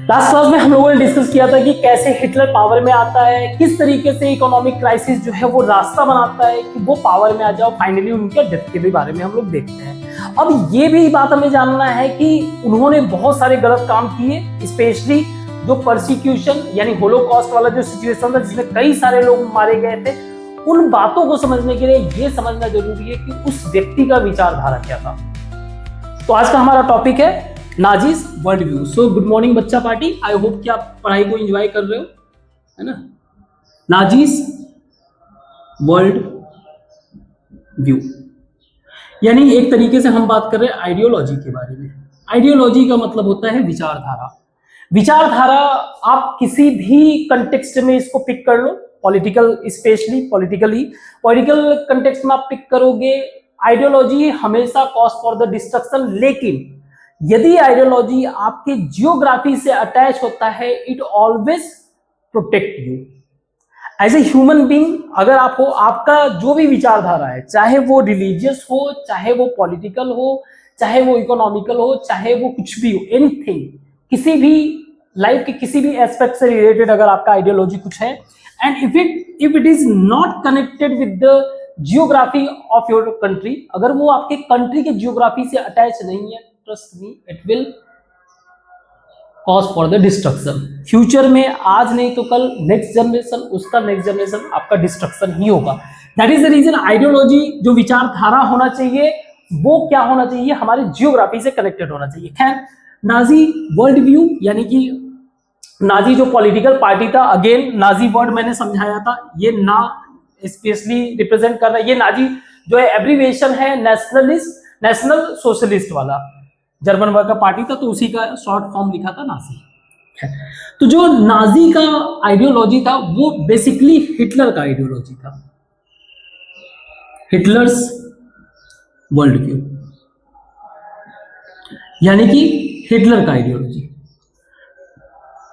Last class में हम लोगों ने डिस्कस किया था कि कैसे हिटलर पावर में आता है, किस तरीके से इकोनॉमिक क्राइसिस जो है वो रास्ता बनाता है कि वो पावर में आ जाओ। फाइनली उनके डेथ के भी बारे में हम लोग देखते हैं। अब ये भी बात हमें जानना है कि उन्होंने बहुत सारे गलत काम किए, स्पेशली जो परसिक्यूशन यानी होलोकॉस्ट वाला जो सिचुएशन था जिसमें कई सारे लोग मारे गए थे। उन बातों को समझने के लिए ये समझना जरूरी है कि उस व्यक्ति का विचारधारा क्या था। तो आज का हमारा टॉपिक है Nazis world view. So good morning बच्चा पार्टी, आई होप कि आप पढ़ाई को एंजॉय कर रहे हो, है ना। नाजीज वर्ल्ड व्यू यानी एक तरीके से हम बात कर रहे हैं आइडियोलॉजी के बारे में। आइडियोलॉजी का मतलब होता है विचारधारा। विचारधारा आप किसी भी कंटेक्स्ट में इसको पिक कर लो, पॉलिटिकल स्पेशली पॉलिटिकल कंटेक्स्ट में आप पिक करोगे आइडियोलॉजी हमेशा कॉज फॉर द डिस्ट्रक्शन। लेकिन यदि आइडियोलॉजी आपके जियोग्राफी से अटैच होता है, it always protect you as a human being. अगर आप हो, आपका जो भी विचारधारा है, चाहे वो रिलीजियस हो, चाहे वो पॉलिटिकल हो, चाहे वो इकोनॉमिकल हो, चाहे वो कुछ भी हो, एनीथिंग, किसी भी लाइफ के किसी भी एस्पेक्ट से रिलेटेड अगर आपका आइडियोलॉजी कुछ है, and if it is not connected with the geography of your country, अगर वो आपके कंट्री के जियोग्राफी से अटैच नहीं है, trust me it will cause for the destruction. Future में आज नहीं तो कल नेक्स्ट जनरेशन, उसका नेक्स्ट जनरेशन, आपका डिस्ट्रक्शन ही होगा। That is the reason ideology जो विचारधारा होना चाहिए वो क्या होना चाहिए, हमारे जियोग्राफी से कनेक्टेड होना चाहिए। खैर, नाजी वर्ल्ड व्यू यानी कि नाजी जो पॉलिटिकल पार्टी था, अगेन नाजी वर्ड मैंने समझाया था, ये ना स्पेशली रिप्रेजेंट कर रहा है। ये नाजी जो है एब्रीविएशन है नेशनल सोशलिस्ट वाला, जर्मन वर्ग का पार्टी था तो उसी का शॉर्ट फॉर्म लिखा था नाजी। तो जो नाजी का आइडियोलॉजी था वो बेसिकली हिटलर का आइडियोलॉजी था, हिटलर्स वर्ल्ड व्यू यानी कि हिटलर का आइडियोलॉजी।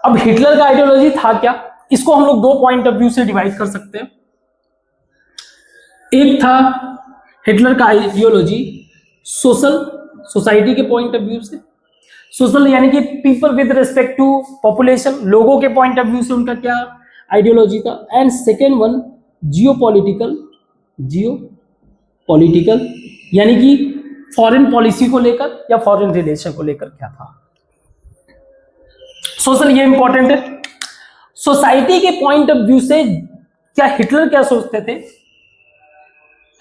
अब हिटलर का आइडियोलॉजी था क्या, इसको हम लोग दो पॉइंट ऑफ व्यू से डिवाइड कर सकते हैं। एक था हिटलर का आइडियोलॉजी सोसाइटी के पॉइंट ऑफ व्यू से, सोशल यानी कि people with respect to population, लोगों के पॉइंट ऑफ व्यू से उनका क्या आइडियोलॉजी था। एंड सेकेंड वन जियोपॉलिटिकल यानी कि फॉरेन पॉलिसी को लेकर या फॉरेन रिलेशन को लेकर क्या था। सोशल ये इंपॉर्टेंट है। सोसाइटी के पॉइंट ऑफ व्यू से क्या हिटलर क्या सोचते थे,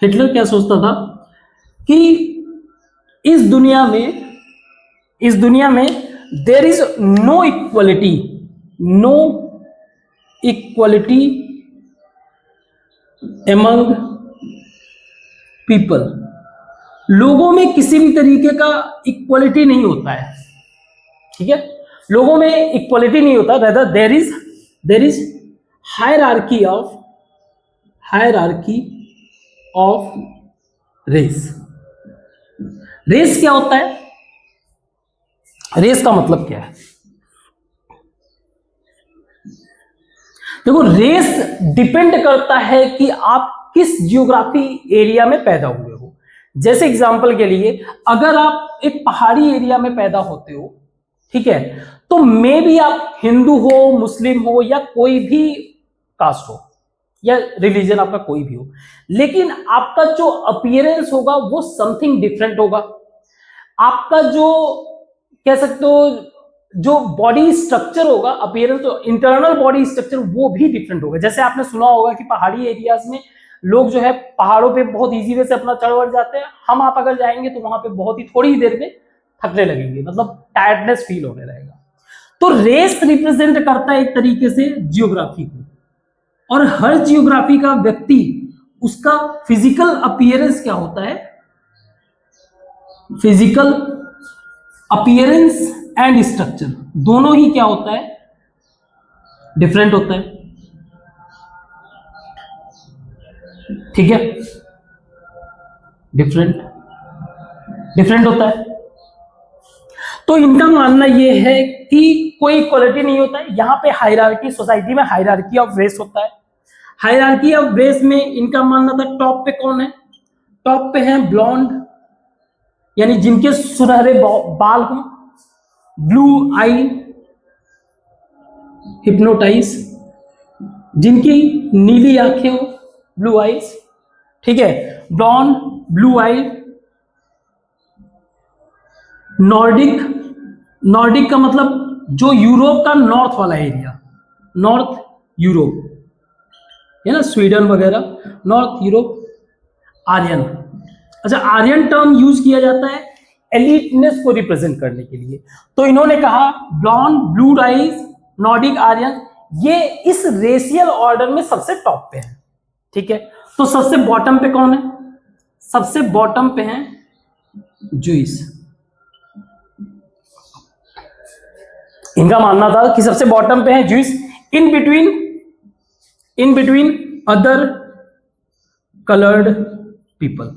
हिटलर क्या सोचता था कि इस दुनिया में there is no equality among people. लोगों में किसी भी तरीके का इक्वलिटी नहीं होता है, ठीक है, लोगों में इक्वलिटी नहीं होता, rather there is hierarchy of race क्या होता है, रेस का मतलब क्या है। देखो, रेस डिपेंड करता है कि आप किस जियोग्राफी एरिया में पैदा हुए हो। जैसे एग्जांपल के लिए अगर आप एक पहाड़ी एरिया में पैदा होते हो, ठीक है, तो मे भी आप हिंदू हो, मुस्लिम हो या कोई भी कास्ट हो या रिलीजन आपका कोई भी हो, लेकिन आपका जो अपीयरेंस होगा वो समथिंग डिफरेंट होगा। आपका जो कह सकते हो जो बॉडी स्ट्रक्चर होगा, अपीयरेंस, तो इंटरनल बॉडी स्ट्रक्चर वो भी डिफरेंट होगा। जैसे आपने सुना होगा कि पहाड़ी एरियाज में लोग जो है पहाड़ों पे बहुत इजी वे से अपना चढ़ बढ़ जाते हैं, हम आप अगर जाएंगे तो वहां पे बहुत ही थोड़ी ही देर में थकने लगेंगे, मतलब टायर्डनेस फील होने लगेगा। तो रेस रिप्रेजेंट करता है एक तरीके से जियोग्राफी को, और हर जियोग्राफी का व्यक्ति उसका फिजिकल अपीयरेंस क्या होता है, फिजिकल अपीयरेंस एंड स्ट्रक्चर दोनों ही क्या होता है, डिफरेंट होता है, ठीक है, डिफरेंट होता है। तो इनका मानना यह है कि कोई इक्वलिटी नहीं होता है। यहां पे हायरार्की, सोसाइटी में हायरार्की ऑफ रेस होता है। हायरार्की ऑफ रेस में इनका मानना था टॉप पे कौन है, टॉप पे है ब्लॉन्ड यानी जिनके सुनहरे बाल हों, ब्लू आई हिप्नोटाइज, जिनकी नीली आंखें हो, ब्लू आइज, ठीक है, ब्लॉन्ड, ब्लू आई, नॉर्डिक, नॉर्डिक का मतलब जो यूरोप का नॉर्थ वाला एरिया, नॉर्थ यूरोप है ना, स्वीडन वगैरह, नॉर्थ यूरोप। आर्यन, अच्छा आर्यन टर्म यूज किया जाता है एलिटनेस को रिप्रेजेंट करने के लिए। तो इन्होंने कहा blond, blue eyes, Nordic, Aryan, ये इस रेशियल ऑर्डर में सबसे टॉप पे है, ठीक है। तो सबसे बॉटम पे कौन है? सबसे बॉटम पे हैं जूइस। इनका मानना था कि सबसे बॉटम पे है Jews, in between other coloured people,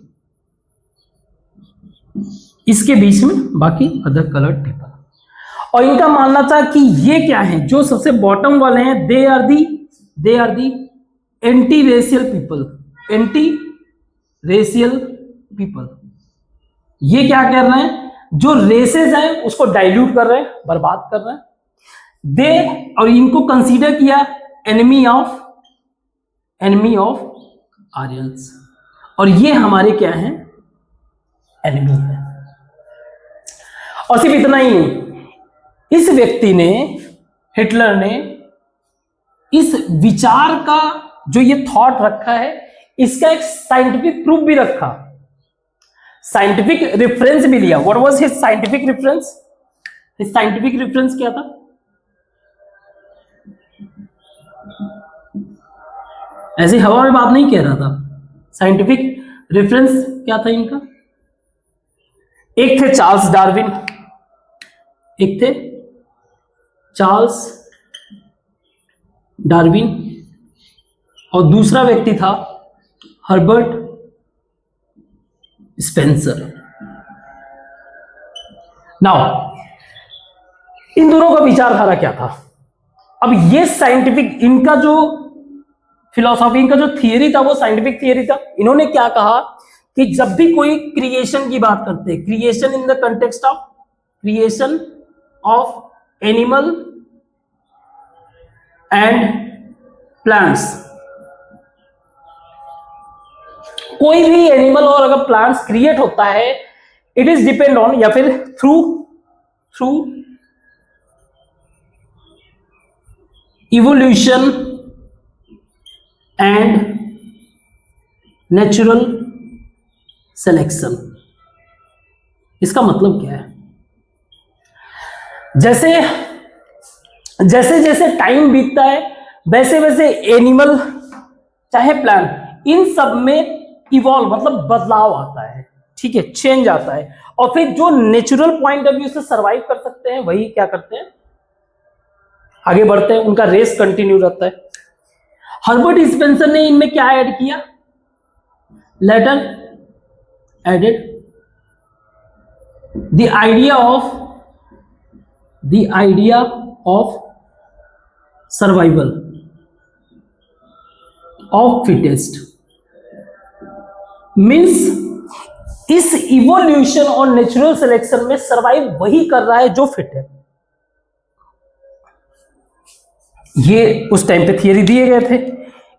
इसके बीच में बाकी अदर कलर्ड पीपल। और इनका मानना था कि ये क्या है, जो सबसे बॉटम वाले हैं, they are the anti racial people, anti racial people. ये क्या कर रहे हैं, जो रेसेस हैं उसको डाइल्यूट कर रहे हैं, बर्बाद कर रहे हैं। दे, और इनको कंसीडर किया एनिमी ऑफ आर्यंस, और ये हमारे क्या हैं, एनिमी है। और सिर्फ इतना ही नहीं, इस व्यक्ति ने, हिटलर ने, इस विचार का जो ये थॉट रखा है, इसका एक साइंटिफिक प्रूफ भी रखा, साइंटिफिक रेफरेंस भी लिया। What was his scientific reference? His scientific reference क्या था? ऐसे हवा में बात नहीं कह रहा था, साइंटिफिक रेफरेंस क्या था इनका? एक थे चार्ल्स डार्विन, एक थे चार्ल्स डार्विन, और दूसरा व्यक्ति था हर्बर्ट स्पेंसर। नाउ इन दोनों का विचारधारा क्या था? अब ये साइंटिफिक, इनका जो फिलॉसफी, इनका जो थियरी था वो साइंटिफिक थियरी था। इन्होंने क्या कहा कि जब भी कोई क्रिएशन की बात करते हैं, creation in the context of creation of animal and plants, कोई भी एनिमल और अगर प्लांट्स क्रिएट होता है, इट इज डिपेंड ऑन, या फिर through evolution and natural selection. इसका मतलब क्या है? जैसे जैसे टाइम बीतता है, वैसे वैसे एनिमल चाहे प्लांट, इन सब में इवॉल्व मतलब बदलाव आता है, ठीक है, चेंज आता है। और फिर जो नेचुरल पॉइंट ऑफ व्यू से सरवाइव कर सकते हैं, वही क्या करते हैं, आगे बढ़ते हैं, उनका रेस कंटिन्यू रहता है। हर्बर्ट स्पेंसर ने इनमें क्या ऐड किया? Later added the idea of survival of fittest. Means इस इवोल्यूशन और नेचुरल सिलेक्शन में सरवाइव वही कर रहा है जो फिट है। ये उस टाइम पे थियरी दिए गए थे।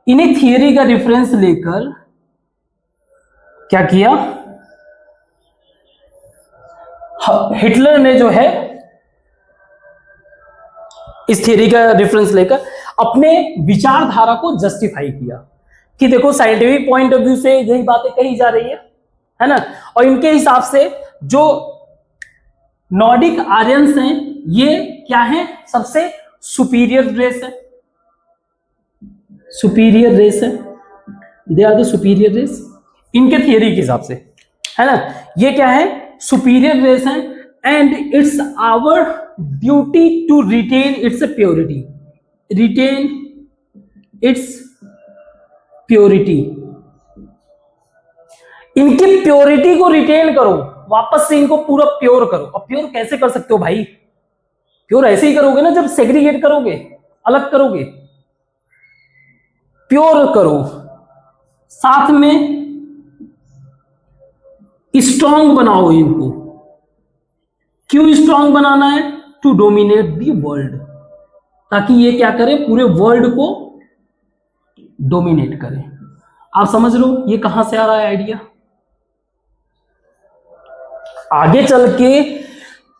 इन्हीं थियरी का रेफरेंस लेकर क्या किया, हिटलर ने जो है इस थियरी का रेफरेंस लेकर अपने विचारधारा को जस्टिफाई किया कि देखो साइंटिफिक पॉइंट ऑफ व्यू से यही बातें कही जा रही है ना। और इनके हिसाब से जो नॉर्डिक आर्यंस हैं, ये क्या है, सबसे सुपीरियर रेस है, सुपीरियर रेस है, they are the superior race इनके थियरी के हिसाब से, है ना। ये क्या है, सुपीरियर रेस है, and it's our duty to retain its purity, retain its purity. इनकी प्योरिटी को रिटेन करो, वापस से इनको पूरा प्योर करो। अब प्योर कैसे कर सकते हो भाई? प्योर ऐसे ही करोगे ना जब सेग्रीगेट करोगे, अलग करोगे। प्योर करो, साथ में स्ट्रांग बनाओ इनको। क्यों स्ट्रांग बनाना है? टू डोमिनेट दी वर्ल्ड, ताकि ये क्या करे, पूरे वर्ल्ड को डोमिनेट करे। आप समझ लो ये कहां से आ रहा है आइडिया। आगे चल के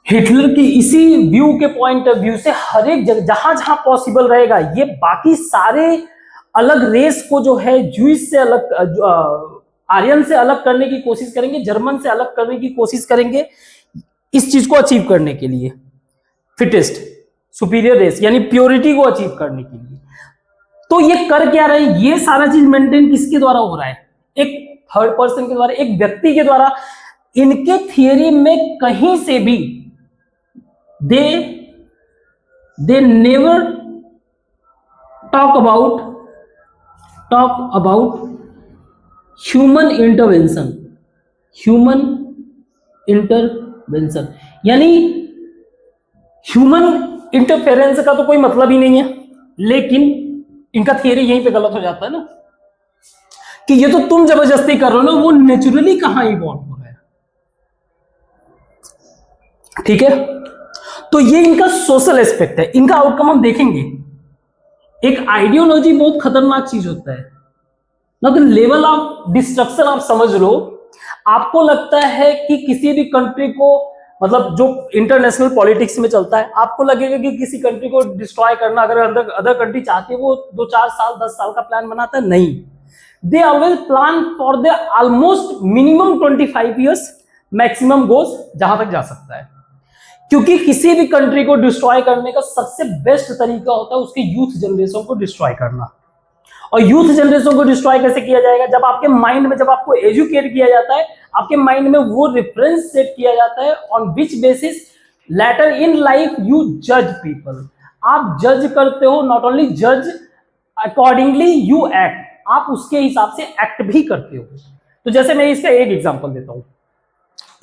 हिटलर की इसी व्यू के पॉइंट ऑफ व्यू से हर एक जगह जहां जहां पॉसिबल रहेगा, ये बाकी सारे अलग रेस को जो है ज्यूइश से अलग, आर्यन से अलग करने की कोशिश करेंगे, जर्मन से अलग करने की कोशिश करेंगे, इस चीज को अचीव करने के लिए, फिटेस्ट सुपीरियर रेस यानी प्योरिटी को अचीव करने के लिए। तो ये कर क्या रहे हैं, ये सारा चीज मेंटेन किसके द्वारा हो रहा है, एक थर्ड पर्सन के द्वारा, एक व्यक्ति के द्वारा। इनके थियरी में कहीं से भी they never talk about human intervention यानी ह्यूमन इंटरफेरेंस का तो कोई मतलब ही नहीं है। लेकिन इनका थियरी यहीं पे गलत हो जाता है ना, कि ये तो तुम जबरदस्ती कर रहे हो ना, वो नेचुरली कहां इवॉल्व हो रहा है। ठीक है, तो ये इनका सोशल एस्पेक्ट है। इनका आउटकम हम देखेंगे। एक आइडियोलॉजी बहुत खतरनाक चीज होता है ना, तो लेवल ऑफ डिस्ट्रक्शन आप समझ लो। आपको लगता है कि किसी भी कंट्री को, मतलब जो इंटरनेशनल पॉलिटिक्स में चलता है, आपको लगेगा कि किसी कंट्री को डिस्ट्रॉय करना, अगर अदर कंट्री चाहती है, वो 2-4 साल 10 साल का प्लान बनाता है, नहीं। They always plan for the almost minimum 25 years, maximum goes जहां तक जा सकता है। क्योंकि किसी भी कंट्री को डिस्ट्रॉय करने का सबसे बेस्ट तरीका होता है उसके यूथ जनरेशन को डिस्ट्रॉय करना। और यूथ जनरेशन को डिस्ट्रॉय कैसे किया जाएगा, जब आपके माइंड में, जब आपको एजुकेट किया जाता है, आपके माइंड में वो रेफरेंस सेट किया जाता है on which basis later in life you जज पीपल। आप जज करते हो, नॉट ओनली जज, अकॉर्डिंगली यू एक्ट, आप उसके हिसाब से एक्ट भी करते हो। तो जैसे मैं इसका एक एग्जांपल देता हूं,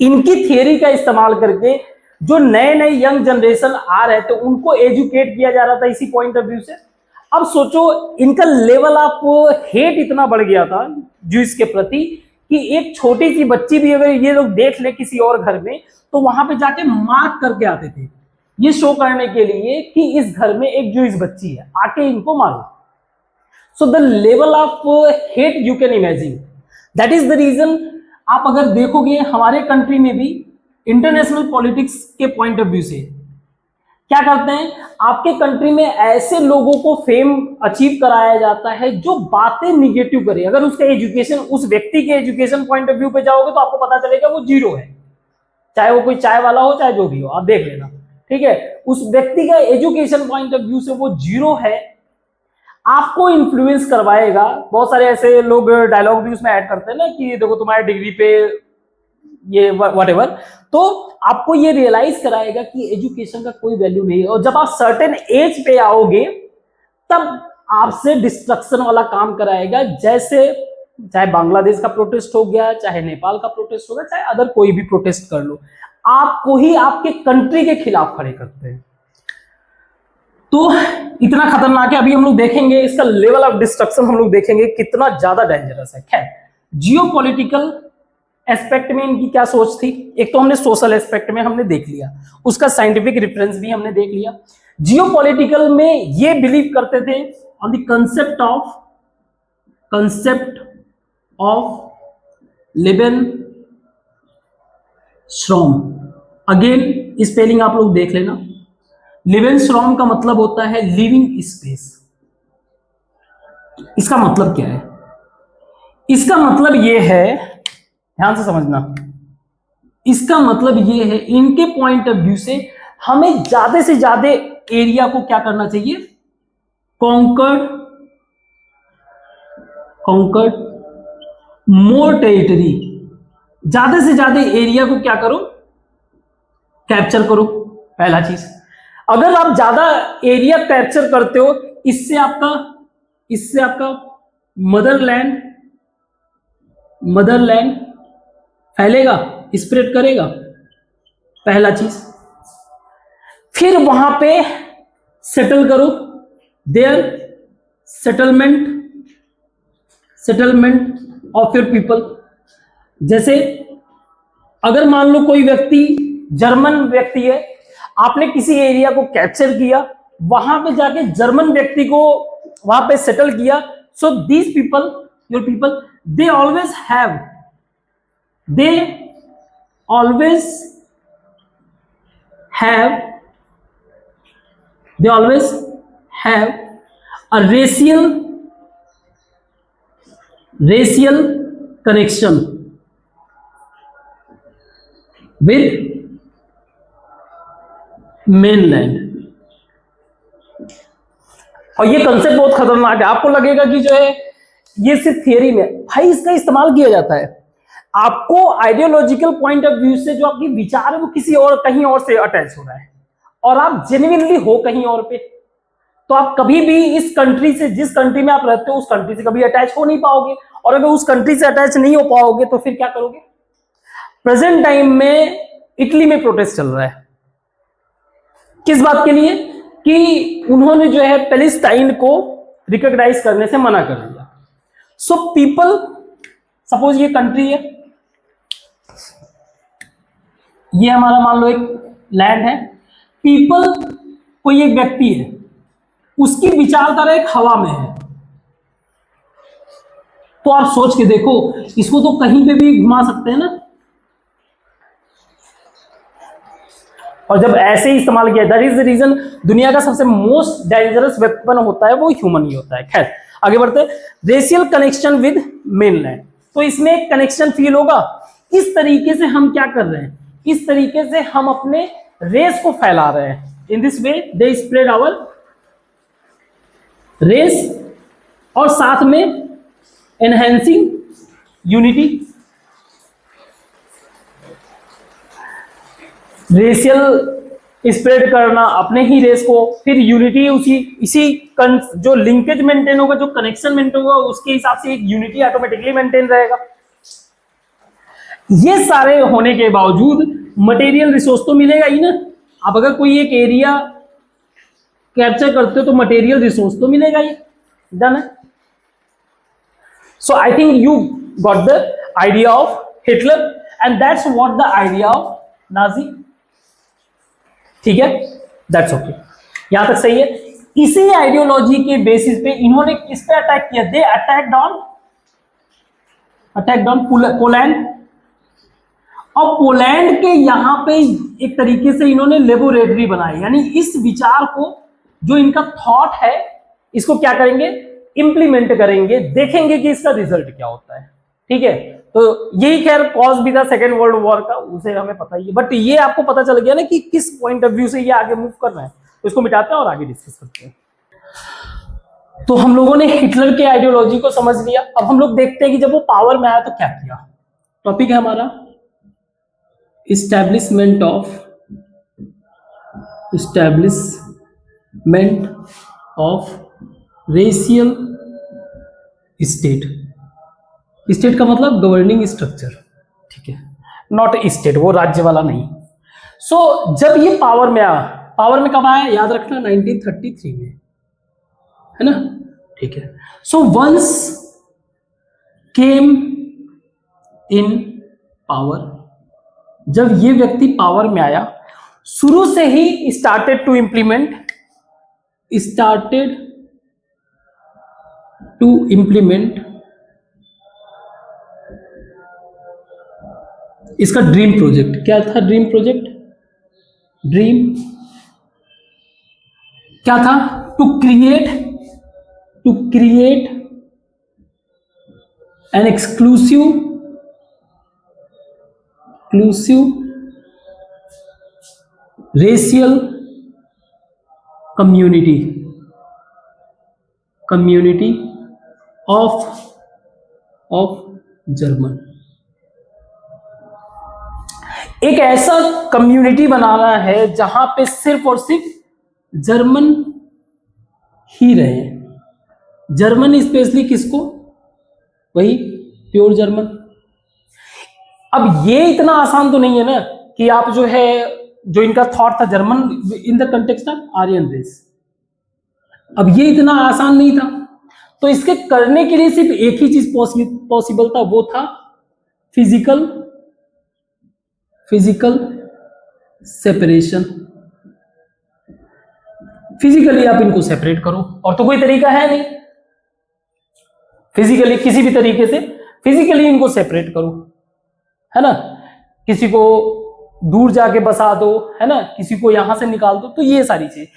इनकी थियरी का इस्तेमाल करके जो नए नए यंग जनरेशन आ रहे थे उनको एजुकेट किया जा रहा था इसी पॉइंट ऑफ व्यू से। अब सोचो इनका लेवल ऑफ हेट इतना बढ़ गया था ज्यूइश के प्रति कि एक छोटी सी बच्ची भी अगर ये लोग देख ले किसी और घर में, तो वहां पे जाके मार्क करके आते थे, ये शो करने के लिए कि इस घर में एक ज्यूइश बच्ची है, आके इनको मारो। So the level of hate you can imagine. That is the reason आप अगर देखोगे हमारे कंट्री में भी इंटरनेशनल पॉलिटिक्स के पॉइंट ऑफ व्यू से क्या करते हैं, आपके कंट्री में ऐसे लोगों को फेम अचीव कराया जाता है जो बातें निगेटिव करे। अगर उसका एजुकेशन, उस व्यक्ति के एजुकेशन पॉइंट ऑफ व्यू पे जाओगे तो आपको पता चलेगा वो जीरो है, चाहे वो कोई चाय वाला हो चाहे जो भी हो, आप देख लेना। ठीक है, उस व्यक्ति का एजुकेशन पॉइंट ऑफ व्यू से वो जीरो है, आपको इन्फ्लुएंस करवाएगा। बहुत सारे ऐसे लोग डायलॉग भी उसमें ऐड करते हैं ना कि देखो तुम्हारे डिग्री पे ये व्हाटएवर, तो आपको ये रियलाइज कराएगा कि एजुकेशन का कोई वैल्यू नहीं है। और जब आप सर्टेन एज पे आओगे तब आपसे डिस्ट्रक्शन वाला काम कराएगा। जैसे चाहे बांग्लादेश का प्रोटेस्ट हो गया, चाहे नेपाल का प्रोटेस्ट हो गया, चाहे अदर कोई भी प्रोटेस्ट कर लो, आपको ही आपके कंट्री के खिलाफ खड़े करते हैं। तो इतना खतरनाक है। अभी हम लोग देखेंगे इसका लेवल ऑफ डिस्ट्रक्शन, हम लोग देखेंगे कितना ज्यादा डेंजरस है। खैर, जियोपॉलिटिकल एस्पेक्ट में इनकी क्या सोच थी, एक तो हमने सोशल एस्पेक्ट में हमने देख लिया, उसका साइंटिफिक रेफरेंस भी हमने देख लिया। जियोपॉलिटिकल में ये बिलीव करते थे on the concept of Lebensraum. Again spelling आप लोग देख लेना। लेवेनस्ट्रॉम का मतलब होता है लिविंग स्पेस। इसका मतलब क्या है, इसका मतलब यह है, ध्यान से समझना, इसका मतलब ये है इनके पॉइंट ऑफ व्यू से हमें ज्यादा से ज्यादा एरिया को क्या करना चाहिए, कॉन्कर्ड मोर टेरिटरी, ज्यादा से ज्यादा एरिया को क्या करो, कैप्चर करो। पहला चीज, अगर आप ज्यादा एरिया कैप्चर करते हो, इससे आपका मदरलैंड फैलेगा, स्प्रेड करेगा, पहला चीज। फिर वहां पे सेटल करो, there settlement of your people. जैसे अगर मान लो कोई व्यक्ति जर्मन व्यक्ति है, आपने किसी एरिया को कैप्चर किया, वहां पे जाके जर्मन व्यक्ति को वहां पे सेटल किया. So these people, your people, they always have they always have a racial connection with mainland. और ये कंसेप्ट बहुत खतरनाक है. आपको लगेगा कि जो है ये सिर्फ थियरी में, भाई इसका इस्तेमाल किया जाता है. आपको आइडियोलॉजिकल पॉइंट ऑफ व्यू से जो आपकी विचार है वो किसी और कहीं और से अटैच हो रहा है और आप जेन्युइनली हो कहीं और पे, तो आप कभी भी इस कंट्री से, जिस कंट्री में आप रहते हो उस कंट्री से कभी अटैच हो नहीं पाओगे. और अगर उस कंट्री से अटैच नहीं हो पाओगे तो फिर क्या करोगे? प्रेजेंट टाइम में इटली में प्रोटेस्ट चल रहा है. किस बात के लिए? कि उन्होंने जो है पैलेस्टाइन को रिकॉग्नाइज करने से मना कर दिया. सो पीपल, सपोज ये कंट्री है, ये हमारा मान लो एक लैंड है. पीपल, कोई एक व्यक्ति है, उसकी विचारधारा एक हवा में है. तो आप सोच के देखो, इसको तो कहीं पे भी घुमा सकते हैं ना. और जब ऐसे ही इस्तेमाल किया, दैट इज द रीजन दुनिया का सबसे मोस्ट डेंजरस वेपन होता है वो ह्यूमन ही होता है. खैर आगे बढ़ते हैं. रेशियल कनेक्शन विद मेनलैंड, तो इसमें एक कनेक्शन फील होगा. इस तरीके से हम क्या कर रहे हैं? इस तरीके से हम अपने रेस को फैला रहे हैं. In this way they spread our race, और साथ में एनहेंसिंग यूनिटी. रेशियल स्प्रेड करना अपने ही रेस को, फिर यूनिटी इसी जो लिंकेज मेंटेन होगा, जो कनेक्शन मेंटेन होगा, उसके हिसाब से एक यूनिटी ऑटोमेटिकली मेंटेन रहेगा. ये सारे होने के बावजूद मटेरियल रिसोर्स तो मिलेगा ही ना. आप अगर कोई एक एरिया कैप्चर करते हो तो मटेरियल रिसोर्स तो मिलेगा ही. डन है. So I think you got the idea of Hitler and that's what the idea of Nazi. ठीक है, दैट्स ओके, यहां तक सही है. इसी आइडियोलॉजी के बेसिस पे इन्होंने किस पे अटैक किया? दे अटैक्ड ऑन पोलैंड. और पोलैंड के यहां पे एक तरीके से इन्होंने लेबोरेटरी बनाई, यानी इस विचार को, जो इनका थॉट है, इसको क्या करेंगे? इंप्लीमेंट करेंगे, देखेंगे कि इसका रिजल्ट क्या होता है. ठीक है, तो यही खैर कॉज भी था सेकेंड वर्ल्ड वॉर का, उसे हमें पता ही है. बट ये आपको पता चल गया ना कि किस पॉइंट ऑफ व्यू से ये आगे मूव कर रहे हैं. तो इसको मिटाते हैं और आगे डिस्कस करते हैं. तो हम लोगों ने हिटलर के आइडियोलॉजी को समझ लिया. अब हम लोग देखते हैं कि जब वो पावर में आया तो क्या किया. टॉपिक है हमारा establishment of racial state. State का मतलब गवर्निंग स्ट्रक्चर. ठीक है, नॉट स्टेट, वो राज्य वाला नहीं. सो जब ये पावर में आया, पावर में कब आया याद रखना? 1933 में, है ना. ठीक है. सो वंस केम इन पावर, जब ये व्यक्ति पावर में आया, शुरू से ही स्टार्टेड टू इम्प्लीमेंट इसका ड्रीम प्रोजेक्ट. क्या था ड्रीम प्रोजेक्ट? ड्रीम क्या था? To create an exclusive racial community of German. एक ऐसा कम्युनिटी बनाना है जहां पे सिर्फ और सिर्फ जर्मन ही रहे. जर्मन स्पेशली किसको? वही प्योर जर्मन. अब ये इतना आसान तो नहीं है ना कि आप जो है, जो इनका थॉट था German in the context of Aryan race, अब ये इतना आसान नहीं था. तो इसके करने के लिए सिर्फ एक ही चीज पॉसिबल था, वो था फिजिकल सेपरेशन. फिजिकली आप इनको सेपरेट करो, और तो कोई तरीका है नहीं, फिजिकली किसी भी तरीके से फिजिकली इनको सेपरेट करो, है ना, किसी को दूर जाके बसा दो, है ना, किसी को यहां से निकाल दो, तो ये सारी चीज।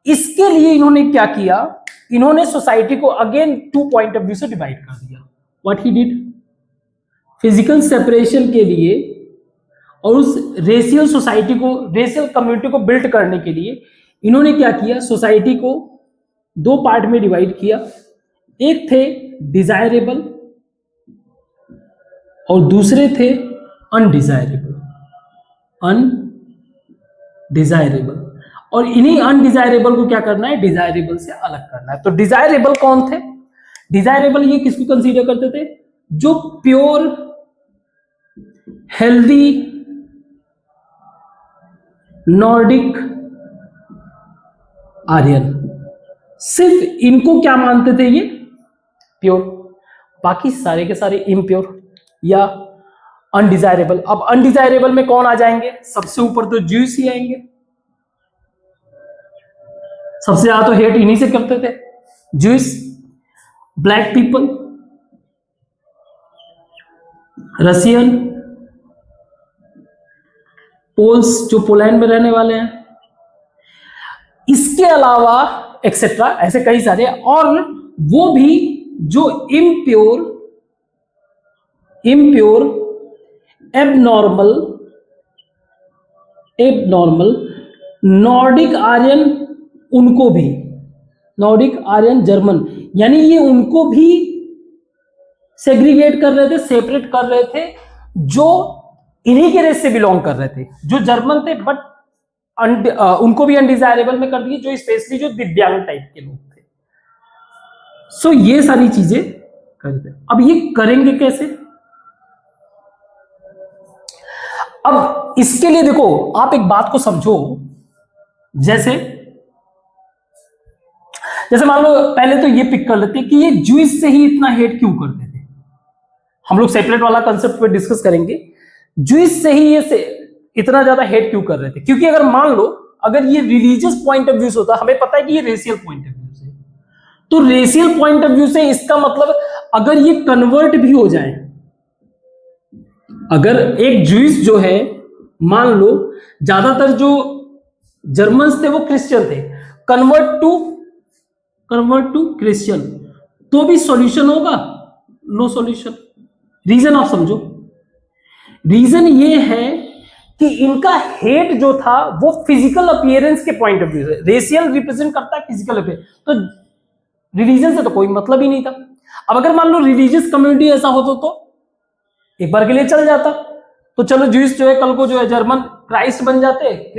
इसके लिए इन्होंने क्या किया, इन्होंने सोसाइटी को अगेन 2 पॉइंट ऑफ व्यू से डिवाइड कर दिया। What he did, physical separation के लिए और उस रेशियल सोसाइटी को, रेशियल कम्युनिटी को बिल्ड करने के लिए इन्होंने क्या किया, सोसाइटी को 2 पार्ट में डिवाइड किया। एक थे डिजायरेबल और दूसरे थे अनडिजायरेबल, अनडिजायरेबल, और इन्हीं अनडिजायरेबल को क्या करना है, डिजायरेबल से अलग करना है। तो डिजायरेबल कौन थे, डिजायरेबल ये किसको कंसीडर करते थे, जो प्योर हेल्दी नॉर्डिक आर्यन, सिर्फ इनको क्या मानते थे, ये प्योर, बाकी सारे के सारे इम्प्योर या अनडिजायरेबल। अब अनडिजायरेबल में कौन आ जाएंगे, सबसे ऊपर तो ज्यूस ही आएंगे, सबसे ज्यादा तो हेट इन्हीं से करते थे, Jews, black people, Russian, Poles जो पोलैंड में रहने वाले हैं, इसके अलावा एक्सेट्रा, ऐसे कई सारे, और वो भी जो इम्प्योर एबनॉर्मल नॉर्डिक आर्यन, उनको भी, नॉर्डिक आर्यन जर्मन, यानी ये उनको भी सेग्रीगेट कर रहे थे, सेपरेट कर रहे थे, जो इन्हीं के रेस से बिलोंग कर रहे थे, जो जर्मन थे, बट उनको भी अनडिजायरेबल में कर दिए, जो स्पेशली जो दिव्यांग टाइप के लोग थे। सो ये सारी चीजें करते। अब ये करेंगे कैसे, अब इसके लिए देखो आप एक बात को समझो, जैसे मान लो पहले तो ये पिक कर लेते हैं कि ये ज्यूइश से ही इतना हेट क्यों करते थे। हम लोग सेपरेट वाला कंसेप्ट पे डिस्कस करेंगे, ज्यूइश से ही ये इतना ज्यादा हेट क्यों कर रहे थे, क्योंकि अगर मान लो अगर ये रिलीजियस पॉइंट ऑफ व्यू से होता, हमें पता है कि ये रेशियल पॉइंट ऑफ व्यू से, तो रेशियल पॉइंट ऑफ व्यू से इसका मतलब अगर ये कन्वर्ट भी हो जाए, अगर एक ज्यूइश जो है, मान लो ज्यादातर जो जर्मन्स थे वो क्रिश्चियन थे, कन्वर्ट टू क्रिश्चियन, तो भी सॉल्यूशन होगा, नो सॉल्यूशन। रीजन आप समझो, रीजन ये है कि इनका हेट जो था वो फिजिकल अपीयरेंस के पॉइंट ऑफ व्यू से, रेशियल रिप्रेजेंट करता है फिजिकल अपीयरेंस, तो रिलीजन से तो कोई मतलब ही नहीं था। अब अगर मान लो रिलीजियस कम्युनिटी ऐसा होता तो एक बार के लिए चल जाता, तो चलो ज्यूइश जो है कल को जो है जर्मन क्राइस्ट बन जाते,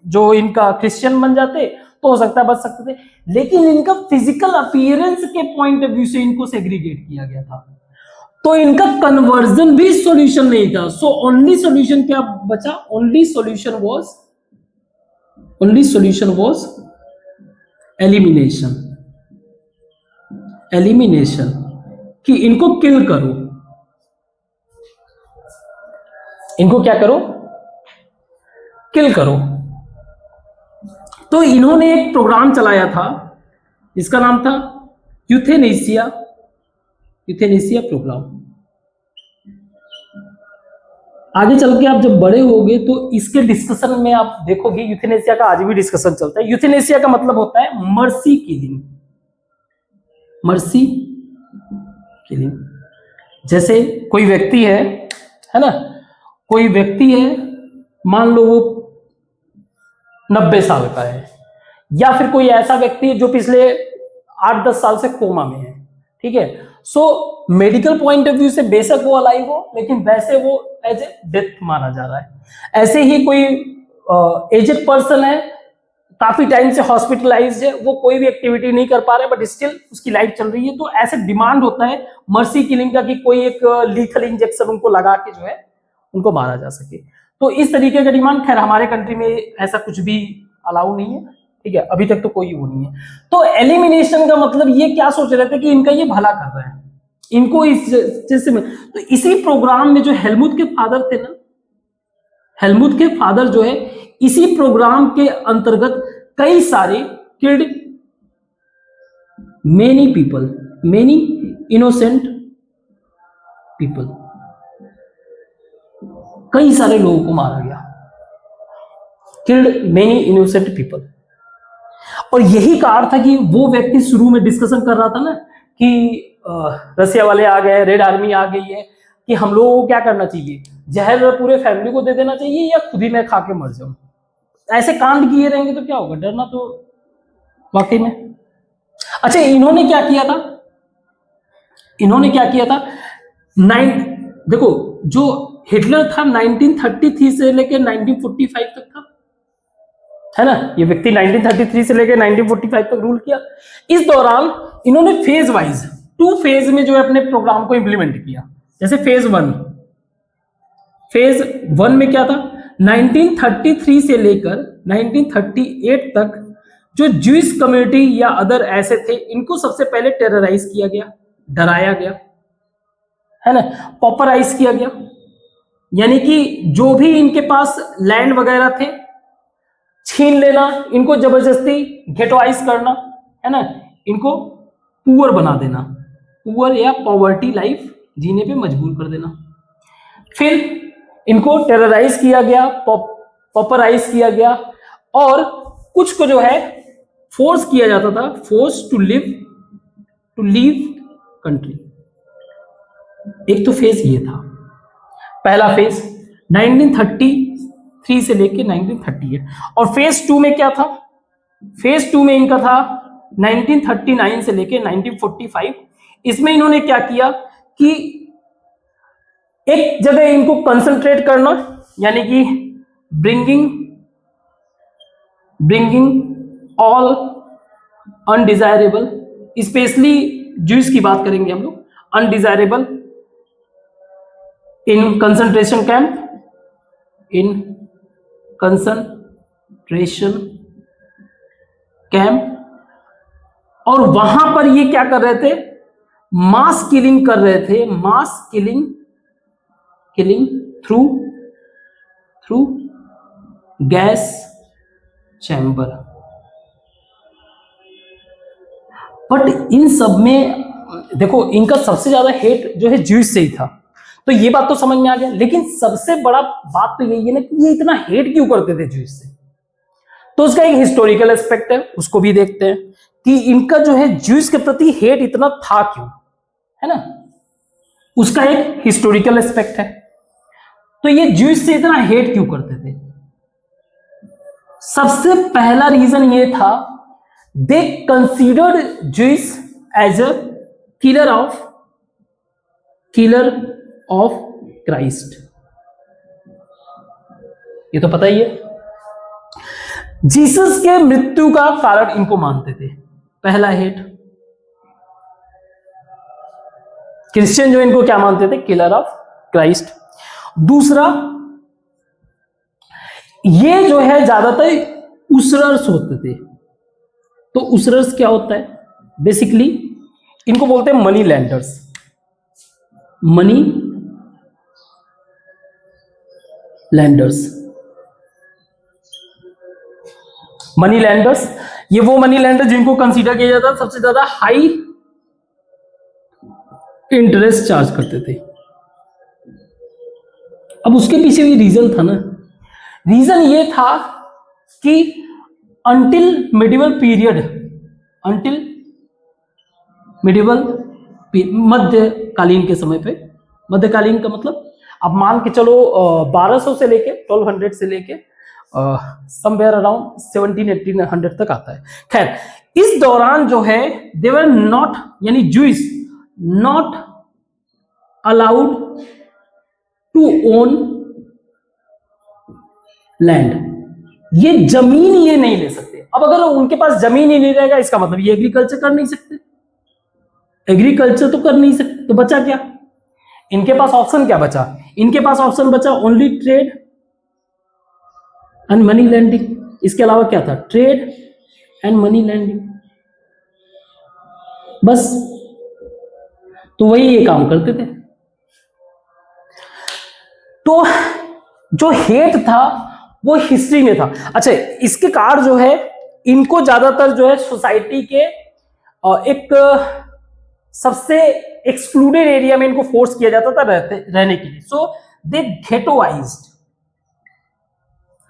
जो इनका क्रिश्चियन बन जाते, तो हो सकता है बच सकते थे, लेकिन इनका फिजिकल अपीयरेंस के पॉइंट ऑफ व्यू से इनको सेग्रीगेट किया गया था, तो इनका कन्वर्जन भी सॉल्यूशन नहीं था। सो ओनली सॉल्यूशन क्या बचा, ओनली सॉल्यूशन वाज एलिमिनेशन, कि इनको किल करो, इनको क्या करो, किल करो। तो इन्होंने एक प्रोग्राम चलाया था जिसका नाम था यूथेनेसिया प्रोग्राम। आगे चल के आप जब बड़े होगे तो इसके डिस्कशन में आप देखोगे यूथेनेसिया का आज भी डिस्कशन चलता है। यूथेनेसिया का मतलब होता है मर्सी किलिंग, जैसे कोई व्यक्ति है ना, कोई व्यक्ति है, मान लो वो 90 साल का है, या फिर कोई ऐसा व्यक्ति है जो पिछले 8-10 साल से कोमा में है, ठीक है। So medical point of view से बेशक वो अलाइव हो, लेकिन वैसे वो एज ए डेथ माना जा रहा है। ऐसे ही कोई एजेड पर्सन है, काफी टाइम से हॉस्पिटलाइज्ड है, वो कोई भी एक्टिविटी नहीं कर पा रहा है, बट स्टिल उसकी लाइफ चल रही है, तो ऐसे डिमांड होता है मर्सी किलिंग का कि कोई एक लीथल इंजेक्शन उनको लगा के जो है उनको मारा जा सके। तो इस तरीके का डिमांड, खैर हमारे कंट्री में ऐसा कुछ भी अलाउ नहीं है, ठीक है, अभी तक तो कोई वो नहीं है। तो एलिमिनेशन का मतलब ये क्या सोच रहे थे कि इनका ये भला कर रहे हैं, इनको इस चीज में। तो इसी प्रोग्राम में जो हेलमुथ के फादर थे ना, हेलमुथ के फादर जो है, इसी प्रोग्राम के अंतर्गत कई सारे killed many people, many innocent people, कई सारे लोगों को मारा गया, किल्ड मेनी इनोसेंट पीपल। और यही कारण था कि वो व्यक्ति शुरू में डिस्कशन कर रहा था ना कि रसिया वाले आ गए, रेड आर्मी आ गई है, कि हम लोगों को क्या करना चाहिए, जहर पूरे फैमिली को दे देना चाहिए या खुद ही मैं खा के मर जाऊं। ऐसे कांड किए रहेंगे तो क्या होगा, डरना तो वाकई में। अच्छा, इन्होंने क्या किया था, इन्होंने क्या किया था, देखो जो हिटलर था 1933 से लेकर 1945 तक था, है ना, ये व्यक्ति 1933 से लेकर 1945 तक रूल किया। इस दौरान इन्होंने फेज वाइज 2 फेज में जो है अपने प्रोग्राम को इंप्लीमेंट किया। जैसे फेज वन में क्या था, 1933 से लेकर 1938 तक जो ज्यूइश कम्युनिटी या अदर ऐसे थे, इनको सबसे पहले टेरराइज किया गया, डराया गया, है ना, पॉपराइज किया गया, यानी कि जो भी इनके पास लैंड वगैरह थे छीन लेना, इनको जबरदस्ती गेटोआइज करना, है ना, इनको पुअर बना देना, पुअर या पॉवर्टी लाइफ जीने पे मजबूर कर देना। फिर इनको टेरराइज किया गया, पॉपराइज किया गया, और कुछ को जो है फोर्स किया जाता था, फोर्स टू लीव कंट्री। एक तो फेज ये था, पहला फेज 1933 से लेके 1938। और फेज 2 में क्या था, फेज 2 में इनका था 1939 से लेके 1945। इसमें इन्होंने क्या किया कि एक जगह इनको कंसंट्रेट करना, यानी कि bringing all undesirable, specially juice की बात करेंगे हम लोग, अनडिजायरेबल इन कंसंट्रेशन कैंप, और वहां पर ये क्या कर रहे थे, मास किलिंग कर रहे थे, mass killing through gas chamber. But in सब में देखो, इनका सबसे ज्यादा हेट जो है ज्यूस से ही था, तो ये बात तो समझ में आ गया। लेकिन सबसे बड़ा बात तो यही है ना कि ये इतना हेट क्यों करते थे ज्यूस से। तो उसका एक हिस्टोरिकल एस्पेक्ट है, उसको भी देखते हैं कि इनका जो है ज्यूस के प्रति हेट इतना था क्यों, है ना, उसका एक हिस्टोरिकल एस्पेक्ट है। तो ये ज्यूस से इतना हेट क्यों करते थे, सबसे पहला रीजन ये था, they considered Jews as a killer of Christ. ये तो पता ही है, जीसस के मृत्यु का कारण इनको मानते थे, पहला हेट। क्रिश्चियन जो इनको क्या मानते थे, किलर ऑफ क्राइस्ट। दूसरा, ये जो है ज्यादातर उसरर्स होते थे। तो उसरर्स क्या होता है, बेसिकली इनको बोलते हैं मनी लैंडर्स, मनी लैंडर्स। ये वो मनी लैंडर जिनको कंसीडर किया जाता है सबसे ज्यादा हाई इंटरेस्ट चार्ज करते थे। अब उसके पीछे भी रीजन था ना, रीजन ये था कि अंटिल मिडिवल पीरियड, मध्यकालीन के समय पे, मध्यकालीन का मतलब अब मान के चलो 1200 से लेके 1200 से लेके समवेयर अराउंड 1700-1800 तक आता है। खैर, इस दौरान जो है देवर नॉट, यानी Jewish not allowed to own land, ये जमीन ये नहीं ले सकते। अब अगर उनके पास जमीन ही नहीं रहेगा, इसका मतलब ये एग्रीकल्चर कर नहीं सकते, एग्रीकल्चर तो कर नहीं सकते, तो बचा क्या इनके पास, ऑप्शन क्या बचा, इनके पास ऑप्शन बचा only trade and money lending. इसके अलावा क्या था, ट्रेड एंड मनी लैंडिंग, बस। तो वही ये काम करते थे। तो जो हेट था वो हिस्ट्री में था। अच्छा, इसके कारण जो है इनको ज्यादातर जो है सोसाइटी के एक सबसे एक्सक्लूडेड एरिया में इनको फोर्स किया जाता था रहने के लिए। सो दे घेटोआइज्ड,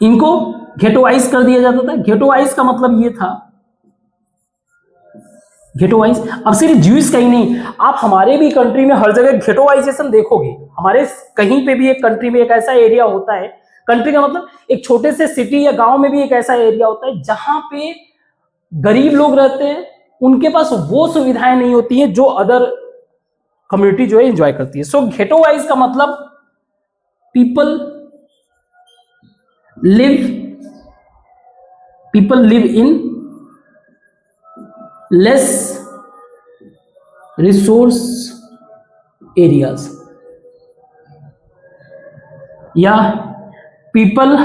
इनको घेटोआइज कर दिया जाता था। घेटोआइज का मतलब ये था, घेटोआइज अब सिर्फ ज्यूइश का ही नहीं, आप हमारे भी कंट्री में हर जगह घेटोआइजेशन देखोगे। हमारे कहीं पे भी एक कंट्री में एक ऐसा एरिया होता है, कंट्री का मतलब एक छोटे से सिटी या गांव में भी एक ऐसा एरिया होता है जहां पे गरीब लोग रहते हैं, उनके पास वो सुविधाएं नहीं होती हैं जो अदर कम्युनिटी जो है एंजॉय करती है। सो घेटोआइज का मतलब people live in less resource areas, या people